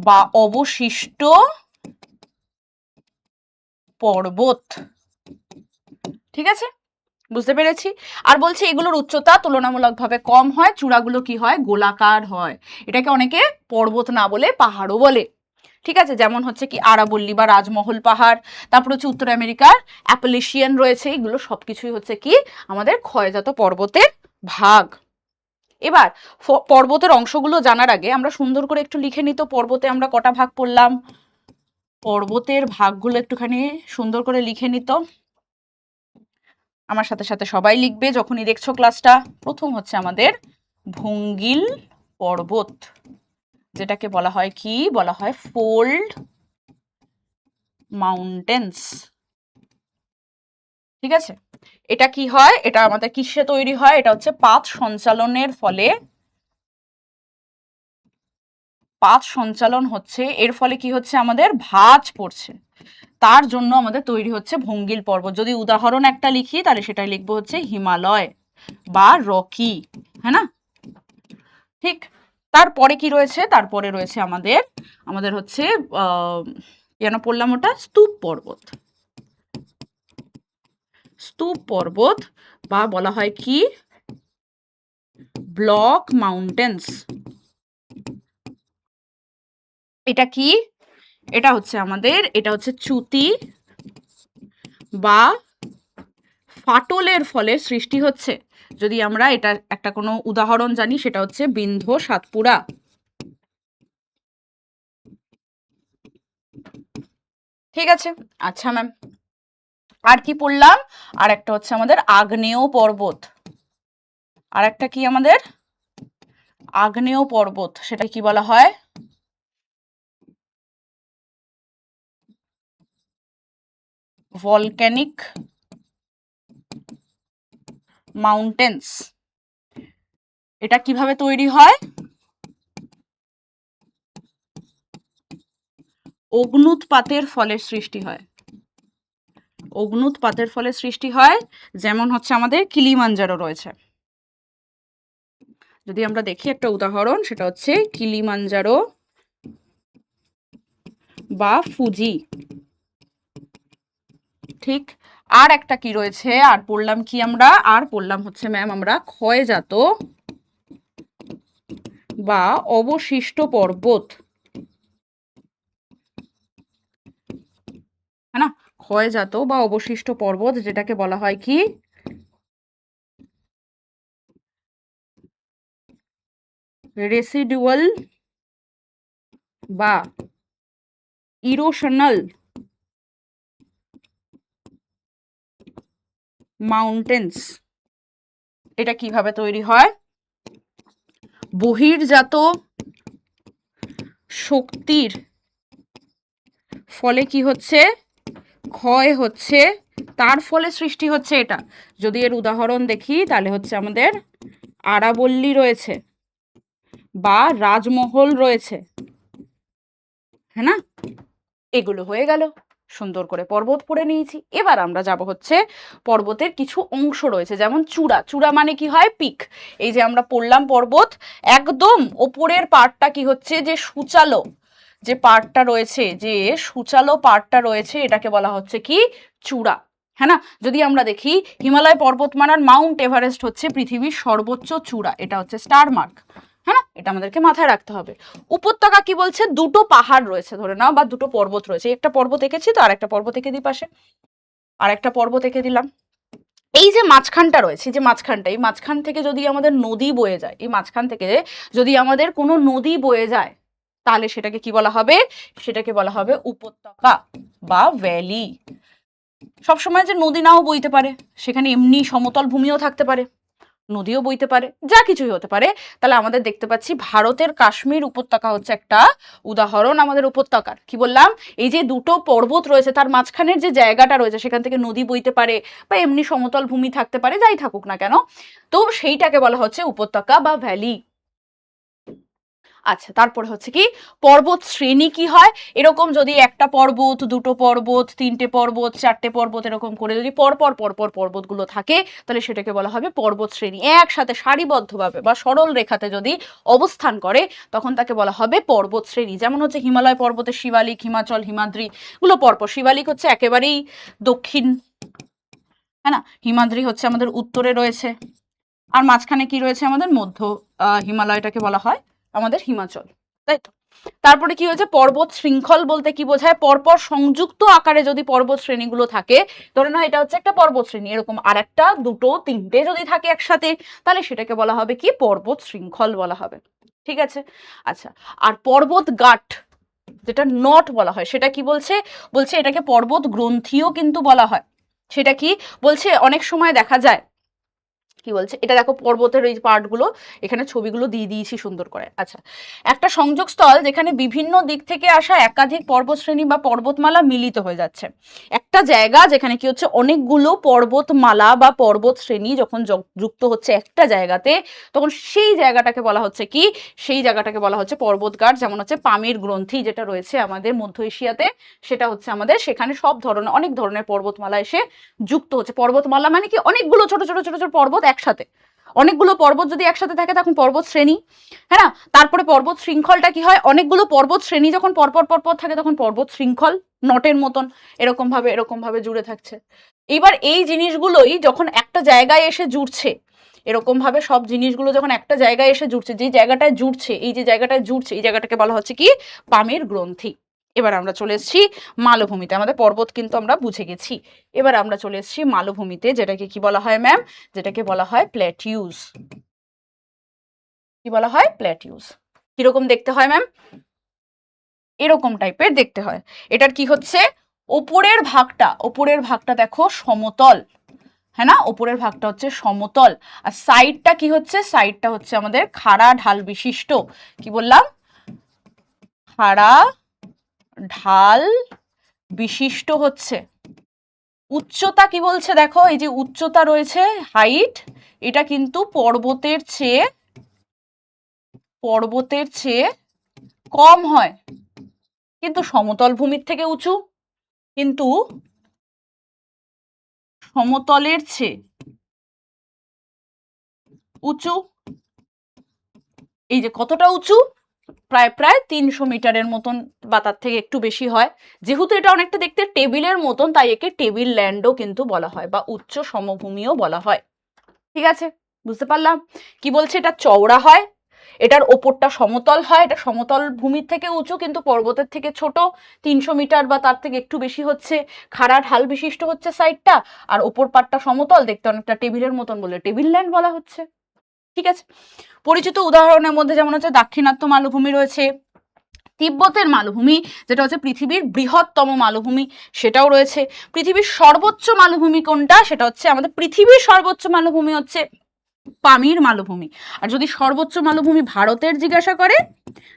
S1: বা অবশিষ্ট পর্বত, ঠিক আছে? বুঝতে পেরেছি। আর বলছে এগুলোর উচ্চতা তুলনামূলকভাবে কম হয়, চূড়াগুলো কি হয়, গোলাকার হয়। এটাকে অনেকে পর্বত না বলে পাহাড়ও বলে, ঠিক আছে? যেমন হচ্ছে কি আরাবল্লী বা রাজমহল পাহাড়, তারপর হচ্ছে উত্তর আমেরিকার অ্যাপেলেশিয়ান রয়েছে, এগুলো সবকিছুই হচ্ছে কি আমাদের ক্ষয়জাত পর্বতের ভাগ। এবার পর্বতের অংশগুলো জানার আগে আমরা সুন্দর করে একটু লিখে নিত, পর্বতে আমরা কটা ভাগ পড়লাম, পর্বতের ভাগগুলো একটুখানি সুন্দর করে লিখে নিত। আমার সাথে সাথে সবাই লিখবে যখনই দেখছো ক্লাসটা। প্রথম হচ্ছে আমাদের ভঙ্গিল পর্বত, যেটাকে বলা হয় কি, বলা হয় ফোল্ড মাউন্টেন্স, ঠিক আছে? এটা কি হয়, এটা আমাদের কিসে তৈরি হয়, এটা হচ্ছে পাত সঞ্চালনের ফলে, পাত সঞ্চালন হচ্ছে, এর ফলে কি হচ্ছে, আমাদের ভাঁজ পড়ছে, তার জন্য আমাদের তৈরি হচ্ছে ভঙ্গিল পর্বত। যদি উদাহরণ একটা লিখি তাহলে সেটাই লিখবো হচ্ছে হিমালয় বা রকি, হ্যাঁ না? ঠিক। তারপরে কি রয়েছে, তারপরে রয়েছে আমাদের আমাদের হচ্ছে যেন পড়লাম ওটা স্তূপ পর্বত। স্তূপ পর্বত বা বলা হয় কি ব্লক মাউন্টেন্স। এটা কি, এটা হচ্ছে আমাদের, এটা হচ্ছে চ্যুতি বা ফাটলের ফলে সৃষ্টি হচ্ছে। যদি আমরা এটা একটা কোনো উদাহরণ জানি সেটা হচ্ছে বিন্ধ্য সাতপুরা। ঠিক আছে, আচ্ছা ম্যাম, আর কি পড়লাম, আর একটা হচ্ছে আমাদের আগ্নেয় পর্বত। আর একটা কি আমাদের আগ্নেয় পর্বত, সেটা কি বলা হয়, ভলক্যানিক মাউন্টেন্স। এটা কিভাবে তৈরি হয়, অগ্নুৎপাতের ফলে সৃষ্টি হয়। অগ্নুৎপাতের ফলে সৃষ্টি হয়, যেমন হচ্ছে আমাদের কিলিমাঞ্জারো রয়েছে। যদি আমরা দেখি একটা উদাহরণ, সেটা হচ্ছে কিলিমাঞ্জারো বা ফুজি। ঠিক, আর একটা কি রয়েছে, আর পড়লাম কি আমরা, আর পড়লাম হচ্ছে ম্যাম আমরা ক্ষয়জাত বা অবশিষ্ট পর্বত, হ্যাঁ না, ক্ষয়জাত বা অবশিষ্ট পর্বত, যেটাকে বলা হয় কি রেসিডুয়াল বা ইরোশনাল মাউন্টেন্স। এটা কিভাবে তৈরি হয়, বহির্জাত শক্তির ফলে কি হচ্ছে, ক্ষয় হচ্ছে, তার ফলে সৃষ্টি হচ্ছে এটা। যদি এর উদাহরণ দেখি তাহলে হচ্ছে আমাদের আরাবল্লী রয়েছে বা রাজমহল রয়েছে, হ্যাঁ না, এগুলো হয়ে গেল। সুন্দর করে পর্বত পড়ে নিয়েছি। এবার আমরা যাব হচ্ছে পর্বতের কিছু অংশ রয়েছে, যেমন চূড়া। চূড়া মানে কি হয়, পিক। এই যে আমরা পড়লাম পর্বত, একদম ওপরের পার্টটা কি হচ্ছে, যে সূচালো যে পার্টটা রয়েছে, যে সূচালো পার্টটা রয়েছে, এটাকে বলা হচ্ছে কি চূড়া, হ্যাঁ না। যদি আমরা দেখি হিমালয় পর্বতমালার মাউন্ট এভারেস্ট হচ্ছে পৃথিবীর সর্বোচ্চ চূড়া, এটা হচ্ছে স্টার মার্ক, হ্যাঁ না, এটা আমাদেরকে মাথায় রাখতে হবে। উপত্যকা কি বলছে, দুটো পাহাড় রয়েছে ধরে নাও, বা দুটো পর্বত রয়েছে, একটা পর্বত এঁকেছি তো, আর একটা পর্বত এঁকে দিই পাশে, আর একটা পর্বত এঁকে দিলাম। এই যে মাঝখানটা রয়েছে, যে মাঝখানটা, এই মাঝখান থেকে যদি আমাদের নদী বয়ে যায়, এই মাঝখান থেকে যদি আমাদের কোনো নদী বয়ে যায়, তাহলে সেটাকে কি বলা হবে, সেটাকে বলা হবে উপত্যকা বা ভ্যালি। সবসময় যে নদী নাও বইতে পারে, সেখানে এমনি সমতল ভূমিও থাকতে পারে, নদীও বইতে পারে, যা কিছুই হতে পারে। তাহলে আমাদের দেখতে পাচ্ছি ভারতের কাশ্মীর উপত্যকা হচ্ছে একটা উদাহরণ আমাদের উপত্যকার। কি বললাম, এই যে দুটো পর্বত রয়েছে তার মাঝখানের যে জায়গাটা রয়েছে, সেখান থেকে নদী বইতে পারে বা এমনি সমতল ভূমি থাকতে পারে, যাই থাকুক না কেন, তো সেইটাকে বলা হচ্ছে উপত্যকা বা ভ্যালি। আচ্ছা, তারপরে হচ্ছে কি পর্বত শ্রেণী কি হয়, এরকম যদি একটা পর্বত, দুটো পর্বত, তিনটে পর্বত, চারটে পর্বত, এরকম করে যদি পরপর পরপর পর্বতগুলো থাকে, তাহলে সেটাকে বলা হবে পর্বত শ্রেণী। একসাথে সারিবদ্ধভাবে বা সরল রেখাতে যদি অবস্থান করে, তখন তাকে বলা হবে পর্বত শ্রেণী। যেমন হচ্ছে হিমালয় পর্বতের শিবালিক, হিমাচল, হিমাদ্রি গুলো পরপর। শিবালিক হচ্ছে একেবারেই দক্ষিণ, হ্যাঁ না, হিমাদ্রি হচ্ছে আমাদের উত্তরে রয়েছে, আর মাঝখানে কি রয়েছে আমাদের মধ্য, হিমালয়টাকে বলা হয় আমাদের হিমাচল, তাই তো। তারপরে কি হয়েছে, পর্বত শৃঙ্খল বলতে কি বোঝায়, পরপর সংযুক্ত আকারে যদি পর্বত শ্রেণীগুলো থাকে, ধরে নাও এটা হচ্ছে একটা পর্বত শ্রেণী, এরকম আর একটা, দুটো, তিনটে যদি থাকে একসাথে, তাহলে সেটাকে বলা হবে কি পর্বত শৃঙ্খল বলা হবে। ঠিক আছে, আচ্ছা, আর পর্বত গাঁট, যেটা নট বলা হয়, সেটা কি বলছে, বলছে এটাকে পর্বত গ্রন্থিও কিন্তু বলা হয়। সেটা কি বলছে, অনেক সময় দেখা যায়, কি বলছে এটা দেখো, পর্বতের এই পার্টগুলো এখানে ছবিগুলো দিয়ে দিয়েছি সুন্দর করে। আচ্ছা, একটা সংযোগস্থল যেখানে বিভিন্ন দিক থেকে আসা একাধিক পর্বতশ্রেণী বা পর্বতমালা মিলিত হয়ে যাচ্ছে, একটা জায়গা যেখানে কি হচ্ছে অনেকগুলো পর্বতমালা বা পর্বত শ্রেণী যখন যুক্ত হচ্ছে একটা জায়গাতে, তখন সেই জায়গাটাকে বলা হচ্ছে কি, সেই জায়গাটাকে বলা হচ্ছে পর্বতগাঁট। যেমন হচ্ছে পামির গ্রন্থি যেটা রয়েছে আমাদের মধ্য এশিয়াতে, সেটা হচ্ছে আমাদের, সেখানে সব ধরনের অনেক ধরনের পর্বতমালা এসে যুক্ত হচ্ছে। পর্বতমালা মানে কি, অনেকগুলো ছোট ছোট ছোট ছোট পর্বত একসাথে, অনেকগুলো পর্বত যদি একসাথে থাকে তখন পর্বত শ্রেণী, হ্যাঁ না? তারপরে পর্বত শৃঙ্খলটা কি হয়, অনেকগুলো পর্বত শ্রেণী যখন পরপর পরপর থাকে তখন পর্বত শৃঙ্খল, নটের মতন এরকম ভাবে জুড়ে থাকছে। এবার এই জিনিসগুলোই যখন একটা জায়গায় এসে জুড়ছে, এরকম ভাবে সব জিনিসগুলো যখন একটা জায়গায় এসে জুড়ছে, যে জায়গাটায় জুড়ছে, এই যে জায়গাটায় জুড়ছে, এই জায়গাটাকে বলা হচ্ছে কি পামের গ্রন্থি। এবার আমরা চলে এসেছি মালভূমিতে, আমাদের পর্বত কিন্তু আমরা বুঝে গেছি। এবার আমরা চলে এসেছি মালভূমিতে, যেটাকে কি বলা হয় ম্যাম, যেটাকে বলা হয় প্ল্যাটিউস। কি বলা হয়? প্ল্যাটিউস। কিরকম দেখতে হয় ম্যাম? এরকম টাইপের দেখতে হয়। এটার কি হচ্ছে, ওপরের ভাগটা দেখো সমতল, হ্যাঁ না? ওপরের ভাগটা হচ্ছে সমতল, আর সাইডটা কি হচ্ছে, সাইডটা হচ্ছে আমাদের খাড়া ঢাল বিশিষ্ট। কি বললাম? খাড়া ঢাল বিশিষ্ট হচ্ছে। উচ্চতা কি বলছে দেখো, এই যে উচ্চতা রয়েছে হাইট, এটা কিন্তু পর্বতের চেয়ে কম হয়, কিন্তু সমতল ভূমির থেকে উঁচু, কিন্তু সমতলের চেয়ে উঁচু। এই যে কতটা উঁচু, প্রায় 300 মিটারের মতন বা তার থেকে একটু বেশি হয়। যেহেতু এটা অনেকটা দেখতে টেবিলের মতন, তাই একে টেবিল ল্যান্ডও কিন্তু বলা হয় বা উচ্চ সমভূমিও বলা হয়। ঠিক আছে, বুঝতে পারলাম? কি বলছে, এটা চওড়া হয়, এটার ওপরটা সমতল হয়, এটা সমতল ভূমির থেকে উঁচু কিন্তু পর্বতের থেকে ছোট, 300 মিটার বা তার থেকে একটু বেশি হচ্ছে, খাড়া ঢাল বিশিষ্ট হচ্ছে সাইডটা, আর ওপর পাটটা সমতল, দেখতে অনেকটা টেবিলের মতন বলে টেবিল ল্যান্ড বলা হচ্ছে। ঠিক আছে, পরিচিত উদাহরণের মধ্যে যেমন হচ্ছে দাক্ষিণাত্য মালভূমি রয়েছে, তিব্বতের মালভূমি যেটা হচ্ছে পৃথিবীর বৃহত্তম মালভূমি সেটাও রয়েছে। পৃথিবীর সর্বোচ্চ মালভূমি কোনটা, সেটা হচ্ছে আমাদের পৃথিবীর সর্বোচ্চ মালভূমি হচ্ছে পামির মালভূমি। আর যদি সর্বোচ্চ মালভূমি ভারতের জিজ্ঞাসা করে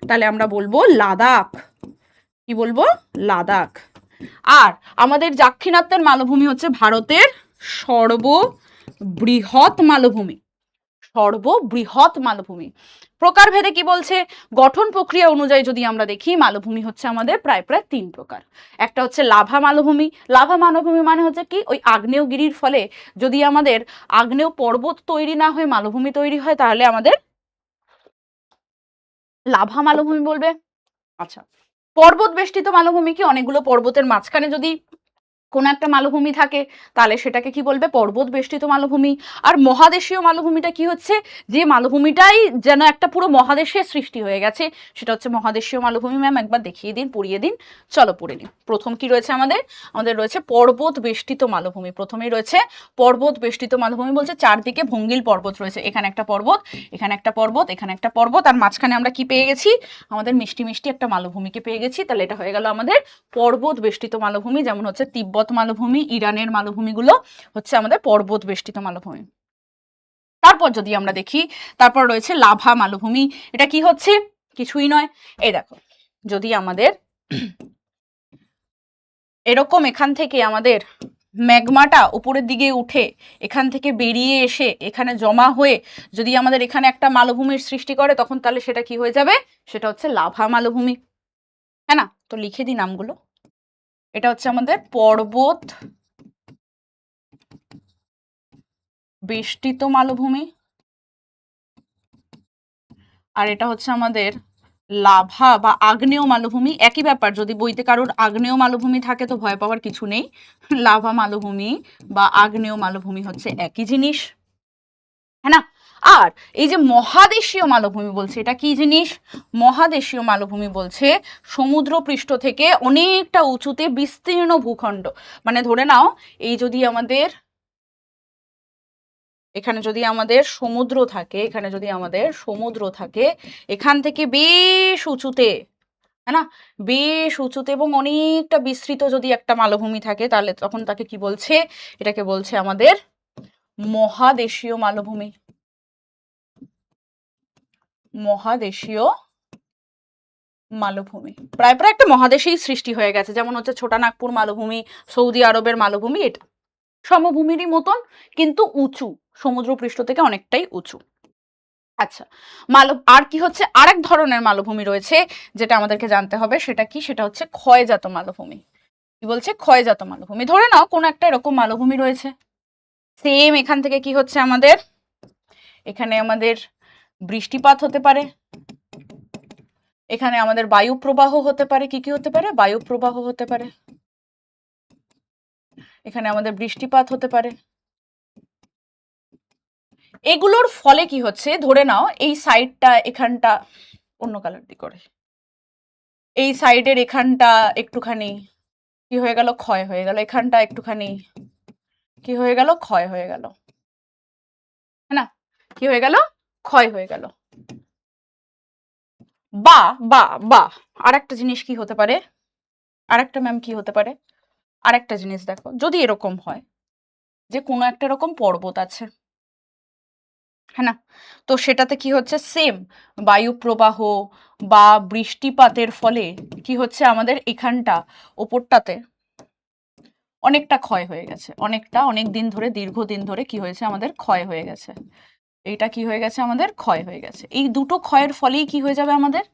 S1: তাহলে আমরা বলবো লাদাখ। কি বলবো? লাদাখ। আর আমাদের দাক্ষিণাত্যের মালভূমি হচ্ছে ভারতের সর্ববৃহৎ মালভূমি, সর্ববৃহৎ মালভূমি। প্রকারভেদে কি বলছে, গঠন প্রক্রিয়া অনুযায়ী যদি আমরা দেখি, মালভূমি হচ্ছে আমাদের প্রায় 3 প্রকার। একটা হচ্ছে লাভা মালভূমি। লাভা মালভূমি মানে হচ্ছে কি, ওই আগ্নেয়গিরির ফলে যদি আমাদের আগ্নেয় পর্বত তৈরি না হয়ে মালভূমি তৈরি হয়, তাহলে আমাদের লাভা মালভূমি বলবে। আচ্ছা, পর্বত বেষ্টিত মালভূমি কি, অনেকগুলো পর্বতের মাঝখানে যদি কোনো একটা মালভূমি থাকে তাহলে সেটাকে কি বলবে, পর্বত বেষ্টিত মালভূমি। আর মহাদেশীয় মালভূমিটা কি হচ্ছে, যে মালভূমিটাই যেন একটা পুরো মহাদেশের সৃষ্টি হয়ে গেছে, সেটা হচ্ছে মহাদেশীয় মালভূমি। ম্যাম একবার দেখিয়ে দিন, পড়িয়ে দিন, চলো পড়ে নিন। প্রথম কি রয়েছে আমাদের, রয়েছে পর্বত বেষ্টিত মালভূমি। প্রথমেই রয়েছে পর্বত বেষ্টিত মালভূমি, বলছে চারদিকে ভঙ্গিল পর্বত রয়েছে, এখানে একটা পর্বত, এখানে একটা পর্বত, এখানে একটা পর্বত, আর মাঝখানে আমরা কি পেয়ে গেছি, আমাদের মিষ্টি মিষ্টি একটা মালভূমিকে পেয়ে গেছি। তাহলে এটা হয়ে গেল আমাদের পর্বত বেষ্টিত মালভূমি। যেমন হচ্ছে তিব্বত মালভূমি, ইরানের মালভূমিগুলো হচ্ছে আমাদের পর্বত বেষ্টিত মালভূমি। তারপর যদি আমরা দেখি, তারপর রয়েছে লাভা মালভূমি। এটা কি হচ্ছে, কিছুই নয়, এই দেখো, যদি আমাদের এরকম এখান থেকে আমাদের ম্যাগমাটা উপরের দিকে উঠে এখান থেকে বেরিয়ে এসে এখানে জমা হয়ে যদি আমাদের এখানে একটা মালভূমির সৃষ্টি করে, তখন তাহলে সেটা কি হয়ে যাবে, সেটা হচ্ছে লাভা মালভূমি, হ্যাঁ না? তো লিখে দিই নামগুলো। এটা হচ্ছে আমাদের পর্বত বেষ্টিত মালভূমি, আর এটা হচ্ছে আমাদের লাভা বা আগ্নেয় মালভূমি। একই ব্যাপার, যদি বইতে কারোর আগ্নেয় মালভূমি থাকে তো ভয় পাওয়ার কিছু নেই, লাভা মালভূমি বা আগ্নেয় মালভূমি হচ্ছে একই জিনিস, হ্যাঁ না? আর এই যে মহাদেশীয় মালভূমি বলছে, এটা কি জিনিস, মহাদেশীয় মালভূমি বলছে সমুদ্র পৃষ্ঠ থেকে অনেকটা উঁচুতে বিস্তীর্ণ ভূখণ্ড। মানে ধরে নাও, এই যদি আমাদের এখানে যদি আমাদের সমুদ্র থাকে, এখানে যদি আমাদের সমুদ্র থাকে, এখান থেকে বেশ উঁচুতে, হ্যাঁ না, বেশ উঁচুতে এবং অনেকটা বিস্তৃত যদি একটা মালভূমি থাকে, তাহলে তখন তাকে কি বলছে, এটাকে বলছে আমাদের মহাদেশীয় মালভূমি। মহাদেশীয় মালভূমি প্রায় একটা মহাদেশেই সৃষ্টি হয়ে গেছে। যেমন হচ্ছে ছোটানাগপুর মালভূমি, সৌদি আরবের মালভূমি, এটা সমভূমিরই মতন কিন্তু উঁচু, সমুদ্র পৃষ্ঠ থেকে অনেকটাই উঁচু। আচ্ছা, আর কি হচ্ছে, আরেক ধরনের মালভূমি রয়েছে যেটা আমাদেরকে জানতে হবে, সেটা কি, সেটা হচ্ছে ক্ষয়জাত মালভূমি। কি বলছে, ক্ষয়জাত মালভূমি। ধরে নাও কোনো একটা এরকম মালভূমি রয়েছে, সেম এখান থেকে কি হচ্ছে আমাদের, এখানে আমাদের বৃষ্টিপাত হতে পারে, এখানে আমাদের বায়ু প্রবাহ হতে পারে। কি কি হতে পারে? বায়ু প্রবাহ হতে পারে, এখানে আমাদের বৃষ্টিপাত হতে পারে। এগুলোর ফলে কি হচ্ছে, ধরে নাও এই সাইডটা, এখানটা অন্য কালার দিয়ে করে, এই সাইডের এখানটা একটুখানি কি হয়ে গেল, ক্ষয় হয়ে গেল, এখানটা একটুখানি কি হয়ে গেল, ক্ষয় হয়ে গেল, হ্যাঁ না? কি হয়ে গেল, ক্ষয় হয়ে গেল। বা বা বা আরেকটা জিনিস কি হতে পারে, আরেকটা ম্যাম কি হতে পারে, আরেকটা জিনিস দেখো, যদি এরকম হয় যে কোনো একটা এরকম পর্বত আছে, হ্যাঁ না, তো সেটাতে কি হচ্ছে, সেম বায়ু প্রবাহ বা বৃষ্টিপাতের ফলে কি হচ্ছে, আমাদের এখানটা ওপরটাতে অনেকটা ক্ষয় হয়ে গেছে, অনেকটা, অনেক দিন ধরে, দীর্ঘদিন ধরে কি হয়েছে, আমাদের ক্ষয় হয়ে গেছে। এইটা কি হয়ে গেছে, আমাদের ক্ষয় হয়ে গেছে। এই দুটো ক্ষয়ের ফলেই কি হয়ে যাবে, আমাদের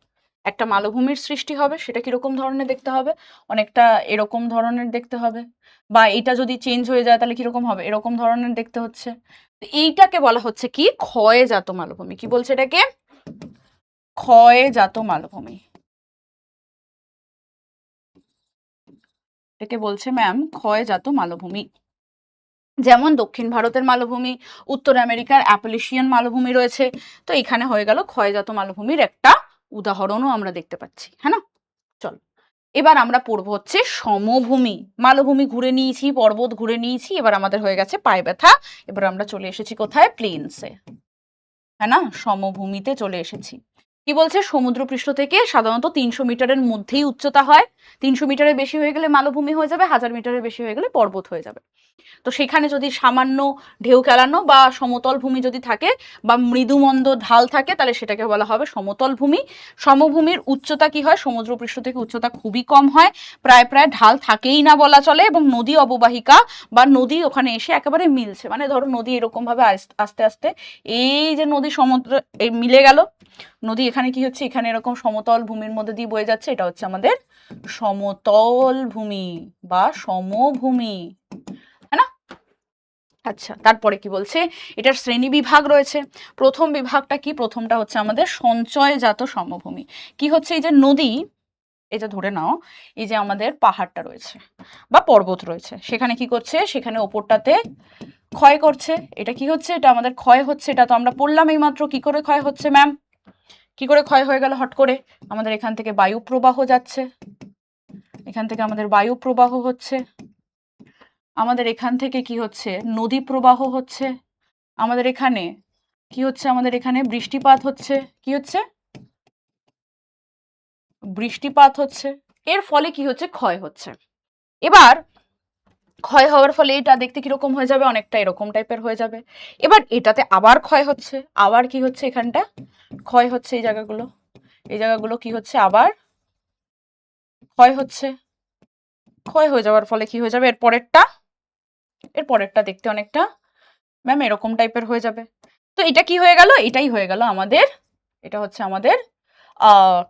S1: একটা মালভূমির সৃষ্টি হবে। সেটা কিরকম ধরনের দেখতে হবে, অনেকটা এরকম ধরনের দেখতে হবে। বা এটা যদি চেঞ্জ হয়ে যায় তাহলে কিরকম হবে, এরকম ধরনের দেখতে হচ্ছে। এইটাকে বলা হচ্ছে কি, ক্ষয়জাত মালভূমি। কি বলছে এটাকে, ক্ষয়জাত মালভূমি। এটাকে বলছে ম্যাম ক্ষয়জাত মালভূমি। যেমন দক্ষিণ ভারতের মালভূমি, উত্তর আমেরিকার অ্যাপেলিশিয়ান মালভূমি রয়েছে। তো এখানে হয়ে গেল ক্ষয়জাত মালভূমির একটা উদাহরণও আমরা দেখতে পাচ্ছি, হ্যাঁ না? চল, এবার আমরা পড়বো হচ্ছে সমভূমি। মালভূমি ঘুরে নিয়েছি, পর্বত ঘুরে নিয়েছি, এবার আমাদের হয়ে গেছে পায়ে ব্যথা। এবার আমরা চলে এসেছি কোথায়, প্লেনসে, হ্যাঁ না, সমভূমিতে চলে এসেছি। কি বলছে, সমুদ্রপৃষ্ঠ থেকে সাধারণত 300 মিটারের মধ্যেই উচ্চতা হয়। 300 মিটারের বেশি হয়ে গেলে মালভূমি হয়ে যাবে, 1000 মিটারের বেশি হয়ে গেলে পর্বত হয়ে যাবে। তো সেখানে যদি সামান্য ঢেউ খেলানো বা সমতল ভূমি যদি থাকে বা মৃদুমন্দ ঢাল থাকে, তাহলে সেটাকে বলা হবে সমতল ভূমি। সমভূমির উচ্চতা কি হয়, সমুদ্রপৃষ্ঠ থেকে উচ্চতা খুবই কম হয়, প্রায় প্রায় ঢাল থাকেই না বলা চলে, এবং নদী অববাহিকা বা নদী ওখানে এসে একেবারে মিলছে, মানে ধরো নদী এরকম ভাবে আস্তে আস্তে, এই যে নদী সমুদ্র এই মিলে গেল, নদী এখানে কি হচ্ছে, এখানে এরকম সমতল ভূমির মধ্যে দিয়ে বয়ে যাচ্ছে, এটা হচ্ছে আমাদের সমতল ভূমি বা সমভূমি, হ্যাঁ না? আচ্ছা, তারপরে কি বলছে, এটার শ্রেণী বিভাগ রয়েছে। প্রথম বিভাগটা কি, প্রথমটা হচ্ছে আমাদের সঞ্চয়জাত সমভূমি। কি হচ্ছে, এই যে নদী, এটা ধরে নাও এই যে আমাদের পাহাড়টা রয়েছে বা পর্বত রয়েছে, সেখানে কি করছে, সেখানে ওপরটাতে ক্ষয় করছে। এটা কি হচ্ছে, এটা আমাদের ক্ষয় হচ্ছে। এটা তো আমরা পড়লাম এইমাত্র, কি করে ক্ষয় হচ্ছে ম্যাম, কি করে ক্ষয় হয়ে গেল হট করে, আমাদের এখান থেকে বায়ু প্রবাহ যাচ্ছে, এখান থেকে আমাদের বায়ু প্রবাহ হচ্ছে, আমাদের এখান থেকে কি হচ্ছে, নদী প্রবাহ হচ্ছে, আমাদের এখানে কি হচ্ছে, আমাদের এখানে বৃষ্টিপাত হচ্ছে, কি হচ্ছে, বৃষ্টিপাত হচ্ছে। এর ফলে কি হচ্ছে, ক্ষয় হচ্ছে। এবার ক্ষয় হওয়ার ফলে এটা দেখতে কিরকম হয়ে যাবে, অনেকটা এরকম টাইপের হয়ে যাবে। এবার এটাতে আবার ক্ষয় হচ্ছে, আবার কি হচ্ছে, এখানটা ক্ষয় হচ্ছে, এই জায়গাগুলো, এই জায়গাগুলো কি হচ্ছে, আবার ক্ষয় হচ্ছে। ক্ষয় হয়ে যাওয়ার ফলে কি হয়ে যাবে, এর পরেরটা দেখতে অনেকটা ম্যাম এরকম টাইপের হয়ে যাবে। তো এটা কি হয়ে গেল, এটাই হয়ে গেল আমাদের, এটা হচ্ছে আমাদের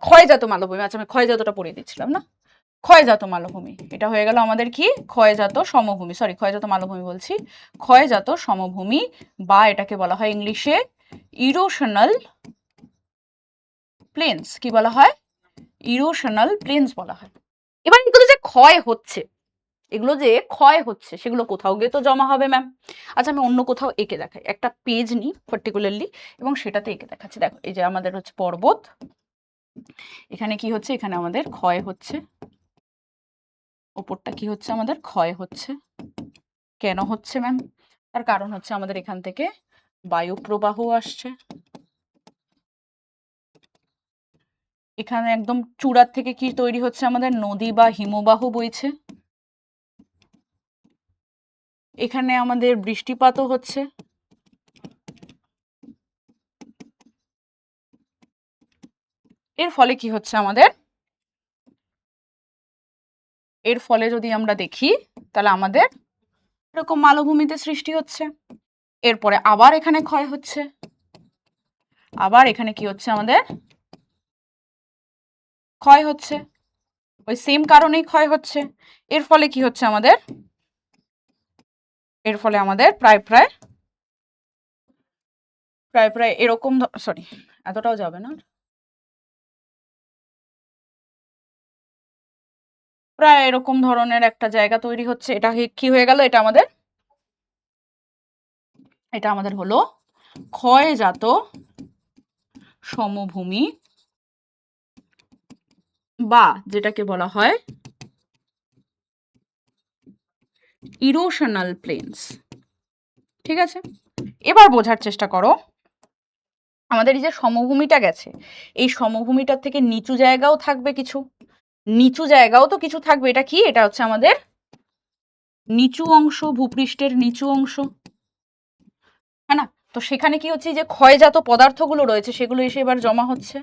S1: ক্ষয়জাত মালভূমি। আচ্ছা, আমি ক্ষয়জাতটা পড়িয়ে দিচ্ছিলাম না, ক্ষয়জাত মালভূমি। এটা হয়ে গেল আমাদের কি, ক্ষয়জাত সমভূমি, সরি ক্ষয়জাত মালভূমি বলছি, ক্ষয়জাত সমভূমি, বা এটাকে বলা হয় ইংলিশে ইরোশনাল প্লেন্স। কি বলা হয়, ইরোশনাল প্লেন্স বলা হয়। এবার এগুলো যে ক্ষয় হচ্ছে, এগুলো যে ক্ষয় হচ্ছে, সেগুলো কোথাও গিয়ে তো জমা হবে ম্যাম। আচ্ছা, আমি অন্য কোথাও এঁকে দেখাই, একটা পেজ নিই পার্টিকুলারলি এবং সেটাতে এঁকে দেখাচ্ছি। দেখো, এই যে আমাদের হচ্ছে পর্বত, এখানে কি হচ্ছে, এখানে আমাদের ক্ষয় হচ্ছে, ওপরটা কি হচ্ছে, আমাদের ক্ষয় হচ্ছে। কেন হচ্ছে ম্যাম, তার কারণ হচ্ছে আমাদের এখান থেকে বায়ু প্রবাহ আসছে, এখানে একদম চূড়ার থেকে কি তৈরি হচ্ছে, আমাদের নদী বা হিমবাহ বইছে, এখানে আমাদের বৃষ্টিপাতও হচ্ছে, এর ফলে কি হচ্ছে আমাদের, এর ফলে যদি আমরা দেখি তাহলে আমাদের এরকম মালভূমিতে সৃষ্টি হচ্ছে। এরপরে আবার এখানে ক্ষয় হচ্ছে, আবার এখানে কি হচ্ছে, আমাদের ক্ষয় হচ্ছে, ওই সেম কারণেই ক্ষয় হচ্ছে। এর ফলে কি হচ্ছে আমাদের, এর ফলে আমাদের প্রায় প্রায় প্রায় প্রায় এরকম, সরি এতটাও যাবে না, প্রায় এরকম ধরনের একটা জায়গা তৈরি হচ্ছে। এটা কি হয়ে গেল, এটা আমাদের হলো ক্ষয়জাত সমভূমি, বা যেটাকে বলা হয় ইরোশনাল প্লেনস। ঠিক আছে, এবার বোঝার চেষ্টা করো, আমাদের এই যে সমভূমিটা গেছে, এই সমভূমিটার থেকে নিচু জায়গাও থাকবে কিছু, নিচু জায়গাও তো কিছু থাকবে। এটা কি, এটা হচ্ছে আমাদের নিচু অংশ, ভূপৃষ্ঠের নিচু অংশ, হ্যাঁ না? তো সেখানে কি হচ্ছে, যে ক্ষয়জাত পদার্থগুলো রয়েছে সেগুলো এসে এবার জমা হচ্ছে,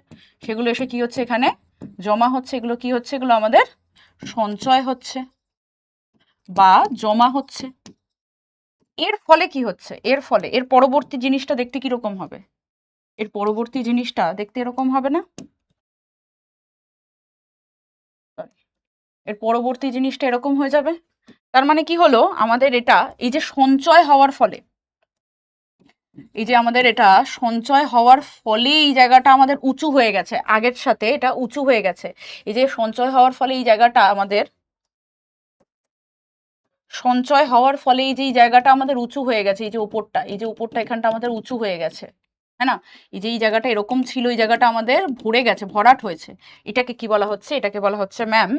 S1: সেগুলো এসে কি হচ্ছে, এখানে জমা হচ্ছে। এগুলো কি হচ্ছে, এগুলো আমাদের সঞ্চয় হচ্ছে বা জমা হচ্ছে। এর ফলে কি হচ্ছে, এর ফলে এর পরবর্তী জিনিসটা দেখতে কিরকম হবে, এর পরবর্তী জিনিসটা দেখতে এরকম হবে না, এর পরবর্তী জিনিসটা এরকম হয়ে যাবে। তার মানে কি হলো, আমাদের এটা এই যে সঞ্চয় হওয়ার ফলে, এই যে আমাদের এটা সঞ্চয় হওয়ার ফলে এই জায়গাটা আমাদের উঁচু হয়ে গেছে, আগের সাথে এটা উঁচু হয়ে গেছে। এই যে সঞ্চয় হওয়ার ফলে এই জায়গাটা আমাদের, সঞ্চয় হওয়ার ফলে এই যে এই জায়গাটা আমাদের উঁচু হয়ে গেছে, এই যে উপরটা, এই যে উপরটা এখানটা আমাদের উঁচু হয়ে গেছে, হ্যাঁ না? এই যে এই জায়গাটা এরকম ছিল, এই জায়গাটা আমাদের ভরে গেছে, ভরাট হয়েছে। এটাকে কি বলা হচ্ছে, এটাকে বলা হচ্ছে ম্যাম,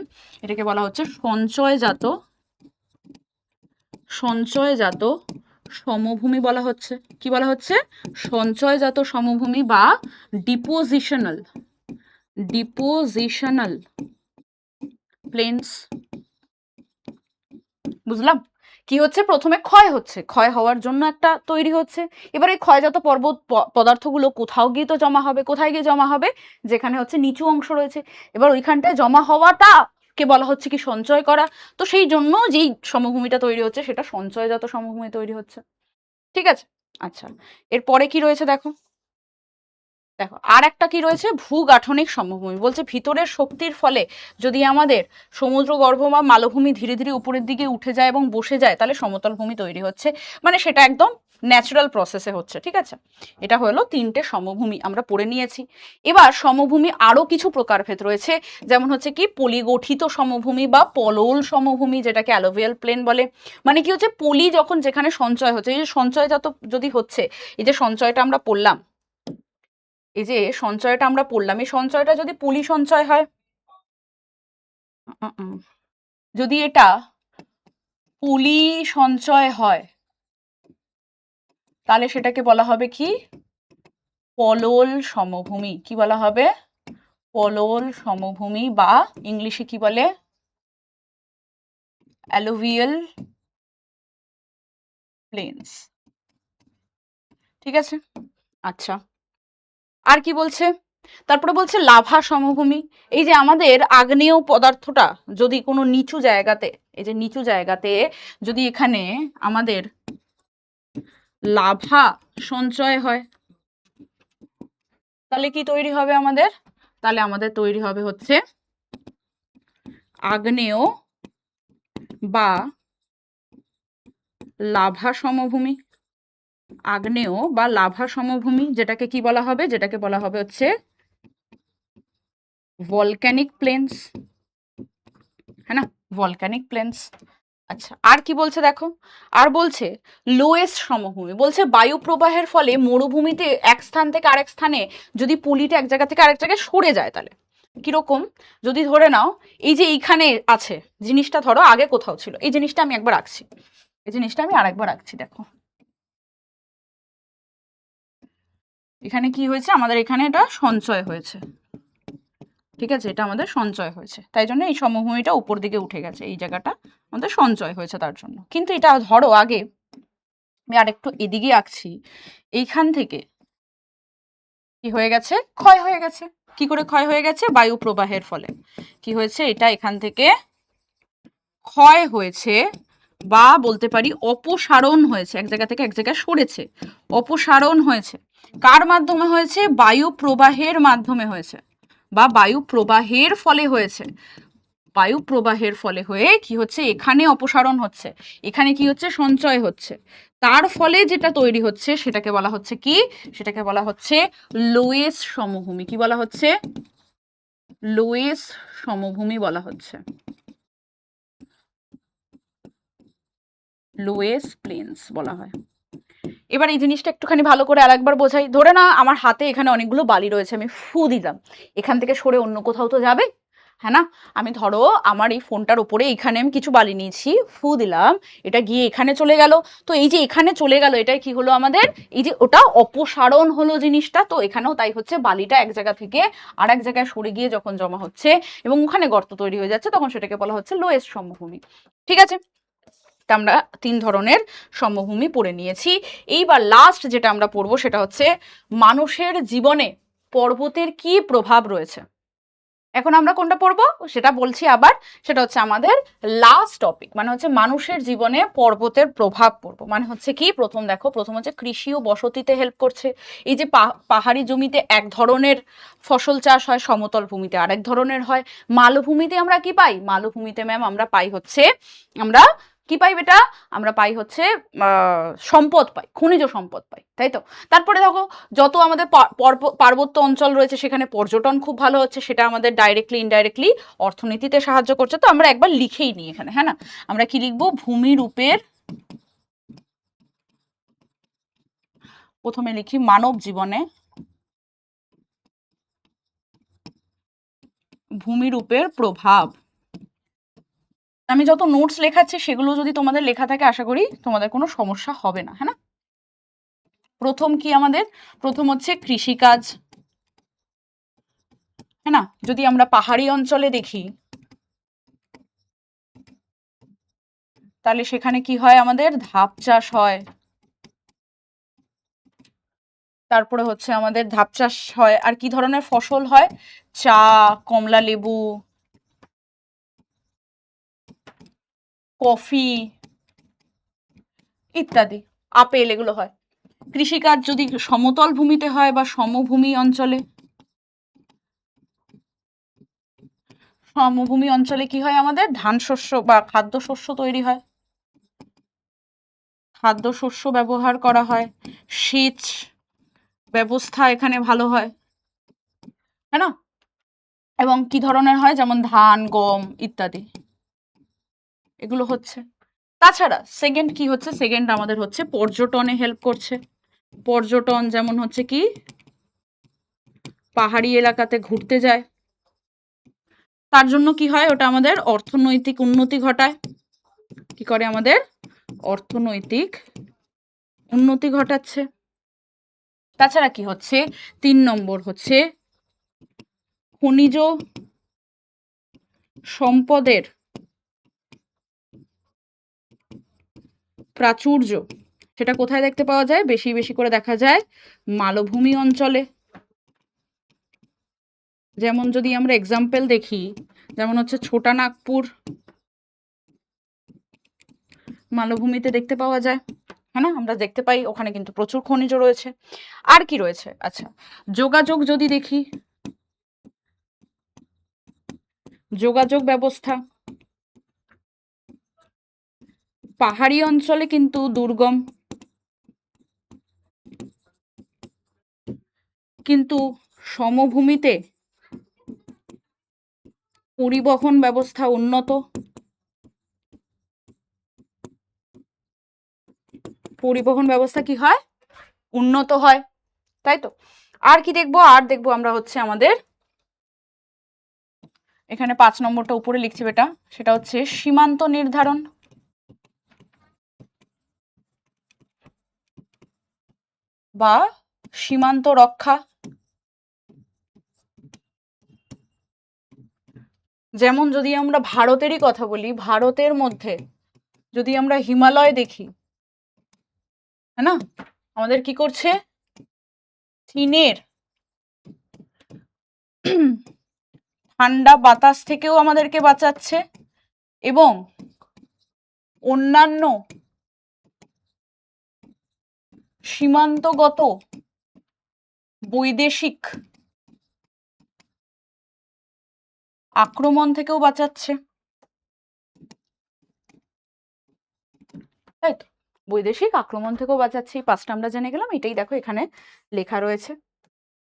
S1: এটাকে বলা হচ্ছে সঞ্চয়জাত, সঞ্চয়জাত সমভূমি বলা হচ্ছে। কি বলা হচ্ছে, সঞ্চয়জাত সমভূমি বা ডিপোজিশনাল, ডিপোজিশনাল প্লেনস। বুঝলাম কি হচ্ছে, প্রথমে ক্ষয় হচ্ছে, ক্ষয় হওয়ার জন্য একটা তৈরি হচ্ছে। এবার এই ক্ষয়জাত পদার্থগুলো কোথাও গিয়ে তো জমা হবে, কোথায় গিয়ে জমা হবে, যেখানে হচ্ছে নিচু অংশ রয়েছে। এবার ওইখানটায় জমা হওয়াটা কে বলা হচ্ছে কি, সঞ্চয় করা। তো সেই জন্য যেই সমভূমিটা তৈরি হচ্ছে সেটা সঞ্চয়জাত সমভূমি তৈরি হচ্ছে। ঠিক আছে, আচ্ছা, এরপরে কি রয়েছে দেখো, দেখো আর একটা কি রয়েছে, ভূগাঠনিক সমভূমি। বলছে ভিতরের শক্তির ফলে যদি আমাদের সমুদ্রগর্ভ বা মালভূমি ধীরে ধীরে উপরের দিকে উঠে যায় এবং বসে যায়, তাহলে সমতল ভূমি তৈরি হচ্ছে, মানে সেটা একদম ন্যাচারাল প্রসেসে হচ্ছে। ঠিক আছে, এটা হলো তিনটে সমভূমি আমরা পড়ে নিয়েছি। এবার সমভূমি আরো কিছু প্রকারভেদ রয়েছে, যেমন হচ্ছে কি পলিগঠিত সমভূমি বা পলল সমভূমি, যেটাকে অ্যালুভিয়াল প্লেন বলে। মানে কি হচ্ছে, পলি যখন যেখানে সঞ্চয় হচ্ছে, এই যে সঞ্চয়জাত যদি হচ্ছে, এই যে সঞ্চয়টা আমরা পড়লাম, এই যে সঞ্চয়টা আমরা পড়লাম, এই সঞ্চয়টা যদি পলি সঞ্চয় হয়, যদি এটা পলি সঞ্চয় হয়, তাহলে সেটাকে বলা হবে কি, পলল সমভূমি। কি বলা হবে, পলল সমভূমি, বা ইংলিশে কি বলে, অ্যালুভিয়াল প্লেনস। ঠিক আছে, আচ্ছা, আর কি বলছে, তারপরে বলছে লাভা সমভূমি। এই যে আমাদের আগ্নেয় পদার্থটা যদি কোনো নিচু জায়গাতে, এই যে নিচু জায়গাতে যদি এখানে আমাদের লাভা সঞ্চয় হয়, তাহলে কি তৈরি হবে আমাদের, তাহলে আমাদের তৈরি হবে হচ্ছে আগ্নেয় বা লাভা সমভূমি, আগ্নেয় বা লাভা সমভূমি, যেটাকে কি বলা হবে, যেটাকে বলা হবে হচ্ছে ভলক্যানিক প্লেনস, হ্যাঁ না, ভলক্যানিক প্লেনস। আচ্ছা, আর কি বলছে দেখো, আর বলছে লোয়েস্ট সমভূমি। বলছে বায়ু প্রবাহের ফলে মরুভূমিতে এক স্থান থেকে আরেক স্থানে যদি পলিটা এক জায়গা থেকে আরেক জায়গায় সরে যায়, তাহলে কিরকম, যদি ধরে নাও এই যে এইখানে আছে জিনিসটা, ধরো আগে কোথাও ছিল, এই জিনিসটা আমি একবার আঁকছি, এই জিনিসটা আমি আরেকবার আঁকছি, দেখো এখানে কি হয়েছে, আমাদের এখানে এটা সঞ্চয় হয়েছে। ঠিক আছে, এটা আমাদের সঞ্চয় হয়েছে, তাই জন্য এই সমভূমিটা উপর দিকে উঠে গেছে, এই জায়গাটা আমাদের সঞ্চয় হয়েছে তার জন্য। কিন্তু এটা ধরো আগে আমি আরেকটু এদিকে আঁকছি, এইখান থেকে কি হয়ে গেছে, ক্ষয় হয়ে গেছে। কি করে ক্ষয় হয়ে গেছে, বায়ু প্রবাহের ফলে কি হয়েছে, এটা এখান থেকে ক্ষয় হয়েছে, বা বলতে পারি অপসারণ হয়েছে, এক জায়গা থেকে এক জায়গায় সরেছে, অপসারণ হয়েছে। কার মাধ্যমে হয়েছে, বায়ু প্রবাহের মাধ্যমে হয়েছে, বা বায়ু প্রবাহের ফলে হয়েছে। বায়ু প্রবাহের ফলে হয়ে কি হচ্ছে, এখানে অপসারণ হচ্ছে, এখানে কি হচ্ছে, সঞ্চয় হচ্ছে। তার ফলে যেটা তৈরি হচ্ছে সেটাকে বলা হচ্ছে কি, সেটাকে বলা হচ্ছে লোয়েস সমভূমি। কি বলা হচ্ছে? লোয়েস সমভূমি বলা হচ্ছে, লোয়েস প্লেন্স বলা হয়। এবার এই জিনিসটা একটুখানি ভালো করে আরেকবার বোঝাই। ধরে না আমার হাতে এখানে অনেকগুলো বালি রয়েছে, আমি ফু দিলাম, এখান থেকে সরে অন্য কোথাও তো যাবে, হ্যাঁ না? আমি ধরো আমার এই ফোনটার উপরে এখানে আমি কিছু বালি নিয়েছি, ফু দিলাম, এটা গিয়ে এখানে চলে গেল। তো এই যে এখানে চলে গেল, এটাই কি হলো আমাদের, এই যে ওটা অপসারণ হলো জিনিসটা। তো এখানেও তাই হচ্ছে, বালিটা এক জায়গা থেকে আর এক জায়গায় সরে গিয়ে যখন জমা হচ্ছে এবং ওখানে গর্ত তৈরি হয়ে যাচ্ছে, তখন সেটাকে বলা হচ্ছে লোয়েস্ট সমভূমি। ঠিক আছে, তা আমরা 3 ধরনের সমভূমি পড়ে নিয়েছি। এইবার লাস্ট যেটা আমরা পড়বো সেটা হচ্ছে মানুষের জীবনে পর্বতের কি প্রভাব রয়েছে। এখন আমরা কোনটা পড়বো সেটা বলছি আবার, সেটা হচ্ছে আমাদের লাস্ট টপিক, মানে হচ্ছে মানুষের জীবনে পর্বতের প্রভাব পড়বো। মানে হচ্ছে কি, প্রথম দেখো, প্রথম হচ্ছে কৃষি ও বসতিতে হেল্প করছে। এই যে পাহাড়ি জমিতে এক ধরনের ফসল চাষ হয়, সমতল ভূমিতে আরেক ধরনের হয়। মালভূমিতে আমরা কি পাই? মালভূমিতে ম্যাম আমরা পাই হচ্ছে, আমরা কি পাই বেটা? আমরা পাই হচ্ছে সম্পদ পাই, খনিজ সম্পদ পাই, তাই তো? তারপরে দেখো, যত আমাদের পার্বত্য অঞ্চল রয়েছে সেখানে পর্যটন খুব ভালো হচ্ছে, সেটা আমাদের ডাইরেক্টলি ইনডাইরেক্টলি অর্থনীতিতে সাহায্য করছে। তো আমরা একবার লিখেই নিই এখানে, হ্যাঁ না? আমরা কি লিখবো? ভূমিরূপের, প্রথমে লিখি মানব জীবনে ভূমিরূপের প্রভাব। আমি যত নোটস লেখাচ্ছি সেগুলো যদি তোমাদের লেখা থাকে, আশা করি তোমাদের কোনো সমস্যা হবে না, হ্যাঁ না? প্রথম কি আমাদের? প্রথম হচ্ছে কৃষিকাজ, হ্যাঁ না? যদি আমরা পাহাড়ি অঞ্চলে দেখি, তাহলে সেখানে কি হয়? আমাদের ধাপ চাষ হয়। তারপরে হচ্ছে আমাদের ধাপ চাষ হয়, আর কি ধরনের ফসল হয়? চা, কমলা লেবু, কফি ইত্যাদি, আপেল, এগুলো হয়। কৃষিকাজ যদি সমতল ভূমিতে হয় বা সমভূমি অঞ্চলে, সমভূমি অঞ্চলে কি হয়? আমাদের ধান শস্য বা খাদ্যশস্য তৈরি হয়, খাদ্যশস্য ব্যবহার করা হয়। সেচ ব্যবস্থা এখানে ভালো হয়, হ্যাঁ না? এবং কি ধরনের হয়? যেমন ধান, গম ইত্যাদি, এগুলো হচ্ছে। তাছাড়া সেকেন্ড কি হচ্ছে? সেকেন্ড আমাদের হচ্ছে পর্যটনে হেল্প করছে। পর্যটন যেমন হচ্ছে কি, পাহাড়ি এলাকাতে ঘুরতে যায়, তার জন্য কি হয়? ওটা আমাদের অর্থনৈতিক উন্নতি ঘটায়। কি করে? আমাদের অর্থনৈতিক উন্নতি ঘটাচ্ছে। তাছাড়া কি হচ্ছে? 3 নম্বর হচ্ছে খনিজ সম্পদের প্রাচুর্য। সেটা কোথায় দেখতে পাওয়া যায়? বেশি বেশি করে দেখা যায় মালভূমি অঞ্চলে। যেমন যদি আমরা এক্সাম্পল দেখি, যেমন হচ্ছে ছোটা নাগপুর মালভূমিতে দেখতে পাওয়া যায়, হ্যাঁ না? আমরা দেখতে পাই ওখানে কিন্তু প্রচুর খনিজ রয়েছে। আর কি রয়েছে? আচ্ছা, যোগাযোগ যদি দেখি, যোগাযোগ ব্যবস্থা পাহাড়ি অঞ্চলে কিন্তু দুর্গম, কিন্তু সমভূমিতে পরিবহন ব্যবস্থা উন্নত, পরিবহন ব্যবস্থা কি হয়? উন্নত হয়, তাই তো? আর কি দেখবো? আর দেখবো আমরা হচ্ছে আমাদের এখানে 5 নম্বরটা উপরে লিখছি বেটা, সেটা হচ্ছে সীমান্ত নির্ধারণ বা সীমান্ত রক্ষা। যেমন যদি আমরা ভারতেরই কথা বলি, ভারতের মধ্যে যদি আমরা হিমালয় দেখি, হ্যাঁ না? আমাদের কি করছে? চীনের ঠান্ডা বাতাস থেকেও আমাদেরকে বাঁচাচ্ছে, এবং অন্যান্য সীমান্তগত বৈদেশিক আক্রমণ থেকেও বাঁচাচ্ছে, তাই তো? বৈদেশিক আক্রমণ থেকেও বাঁচাচ্ছে, এই 5টা আমরা জেনে গেলাম। এটাই দেখো এখানে লেখা রয়েছে।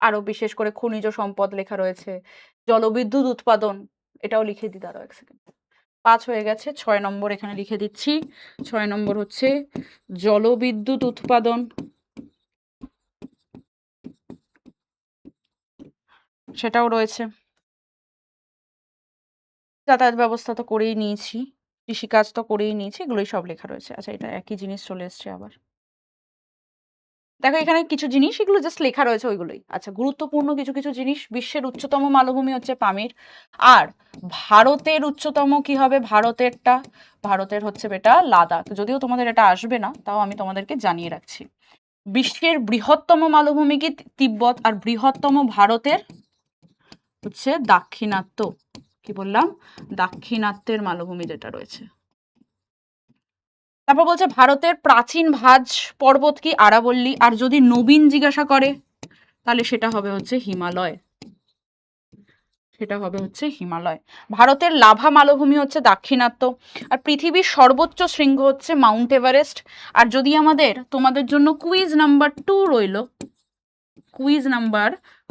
S1: আরো বিশেষ করে খনিজ সম্পদ লেখা রয়েছে, জলবিদ্যুৎ উৎপাদন, এটাও লিখে দিই, দাঁড়াও 1 সেকেন্ড। 5 হয়ে গেছে, 6 নম্বর এখানে লিখে দিচ্ছি। 6 নম্বর হচ্ছে জলবিদ্যুৎ উৎপাদন, সেটাও রয়েছে। যাতায়াত ব্যবস্থা তো করেই নিয়েছি, কৃষিকাজ তো করেই নিয়েছি, এগুলোই সব লেখা রয়েছে। আচ্ছা, এটা একই জিনিস চলে এসছে আবার। দেখো এখানে কিছু জিনিস, এগুলো জাস্ট লেখা রয়েছে ওইগুলোই। আচ্ছা, গুরুত্বপূর্ণ কিছু কিছু জিনিস, বিশ্বের উচ্চতম মালভূমি হচ্ছে পামির। আর ভারতের উচ্চতম কি হবে? ভারতের হচ্ছে বেটা লাদাখ। যদিও তোমাদের এটা আসবে না, তাও আমি তোমাদেরকে জানিয়ে রাখছি। বিশ্বের বৃহত্তম মালভূমি কি? তিব্বত। আর বৃহত্তম ভারতের হচ্ছে দাক্ষিণাত্য। কি বললাম? দাক্ষিণাত্যের মালভূমি যেটা রয়েছে। তারপর বলছে ভারতের প্রাচীন ভাজ পর্বত কি? আরাবল্লী। আর যদি নবীন জিজ্ঞাসা করে তাহলে সেটা হবে হচ্ছে হিমালয়। ভারতের লাভা মালভূমি হচ্ছে দাক্ষিণাত্য। আর পৃথিবীর সর্বোচ্চ শৃঙ্গ হচ্ছে মাউন্ট এভারেস্ট। আর যদি তোমাদের জন্য কুইজ নাম্বার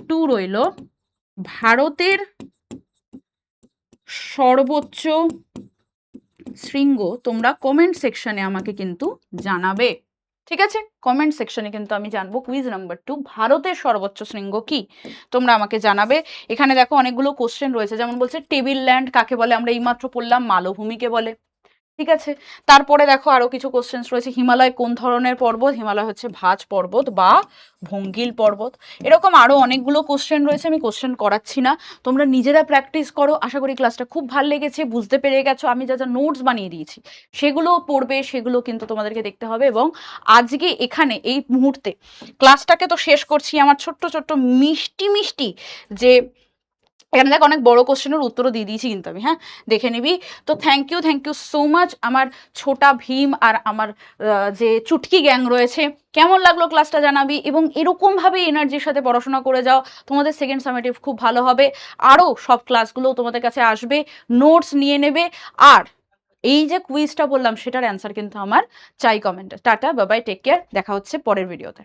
S1: 2 রইল, ভারতের সর্বোচ্চ শৃঙ্গ তোমরা কমেন্ট সেকশনে আমাকে কিন্তু জানাবে, ঠিক আছে? কমেন্ট সেকশনে কিন্তু আমি জানবো কুইজ নাম্বার 2 ভারতের সর্বোচ্চ শৃঙ্গ কি, তোমরা আমাকে জানাবে। এখানে দেখো অনেকগুলো কোশ্চেন রয়েছে, যেমন বলছে টেবিল ল্যান্ড কাকে বলে? আমরা এইমাত্র পড়লাম মালভূমিকে বলে, ঠিক আছে? তারপরে দেখো আরো কিছু কোশ্চেন রয়েছে, হিমালয় কোন ধরনের পর্বত? হিমালয় হচ্ছে ভাজ পর্বত বা ভঙ্গিল পর্বত। এরকম আরো অনেকগুলো কোশ্চেন রয়েছে, আমি কোশ্চেন করাচ্ছি না, তোমরা নিজেরা প্র্যাকটিস করো। আশা করি ক্লাসটা খুব ভালো লেগেছে, বুঝতে পেরে গেছো। আমি যা যা নোটস বানিয়ে দিয়েছি সেগুলো পড়বে, সেগুলো কিন্তু তোমাদেরকে দেখতে হবে। এবং আজকে এখানে এই মুহূর্তে ক্লাসটাকে তো শেষ করছি, আমার ছোট্ট ছোট্ট মিষ্টি যে এখানে দেখ অনেক বড় কোশ্চেনের উত্তরও দিয়ে দিয়েছি কিন্তু আমি, হ্যাঁ, দেখে নিবি। তো থ্যাংক ইউ সো মাচ আমার ছোটা ভীম আর আমার যে চুটকি গ্যাং রয়েছে। কেমন লাগলো ক্লাসটা জানাবি, এবং এরকমভাবে এনার্জির সাথে পড়াশোনা করে যাও, তোমাদের সেকেন্ড সামেটিভ খুব ভালো হবে। আরও সব ক্লাসগুলো তোমাদের কাছে আসবে, নোটস নিয়ে নেবে। আর এই যে কুইজটা বললাম সেটার অ্যান্সার কিন্তু আমার চাই কমেন্টে। Tata, bye bye, take care, দেখা হচ্ছে পরের ভিডিওতে।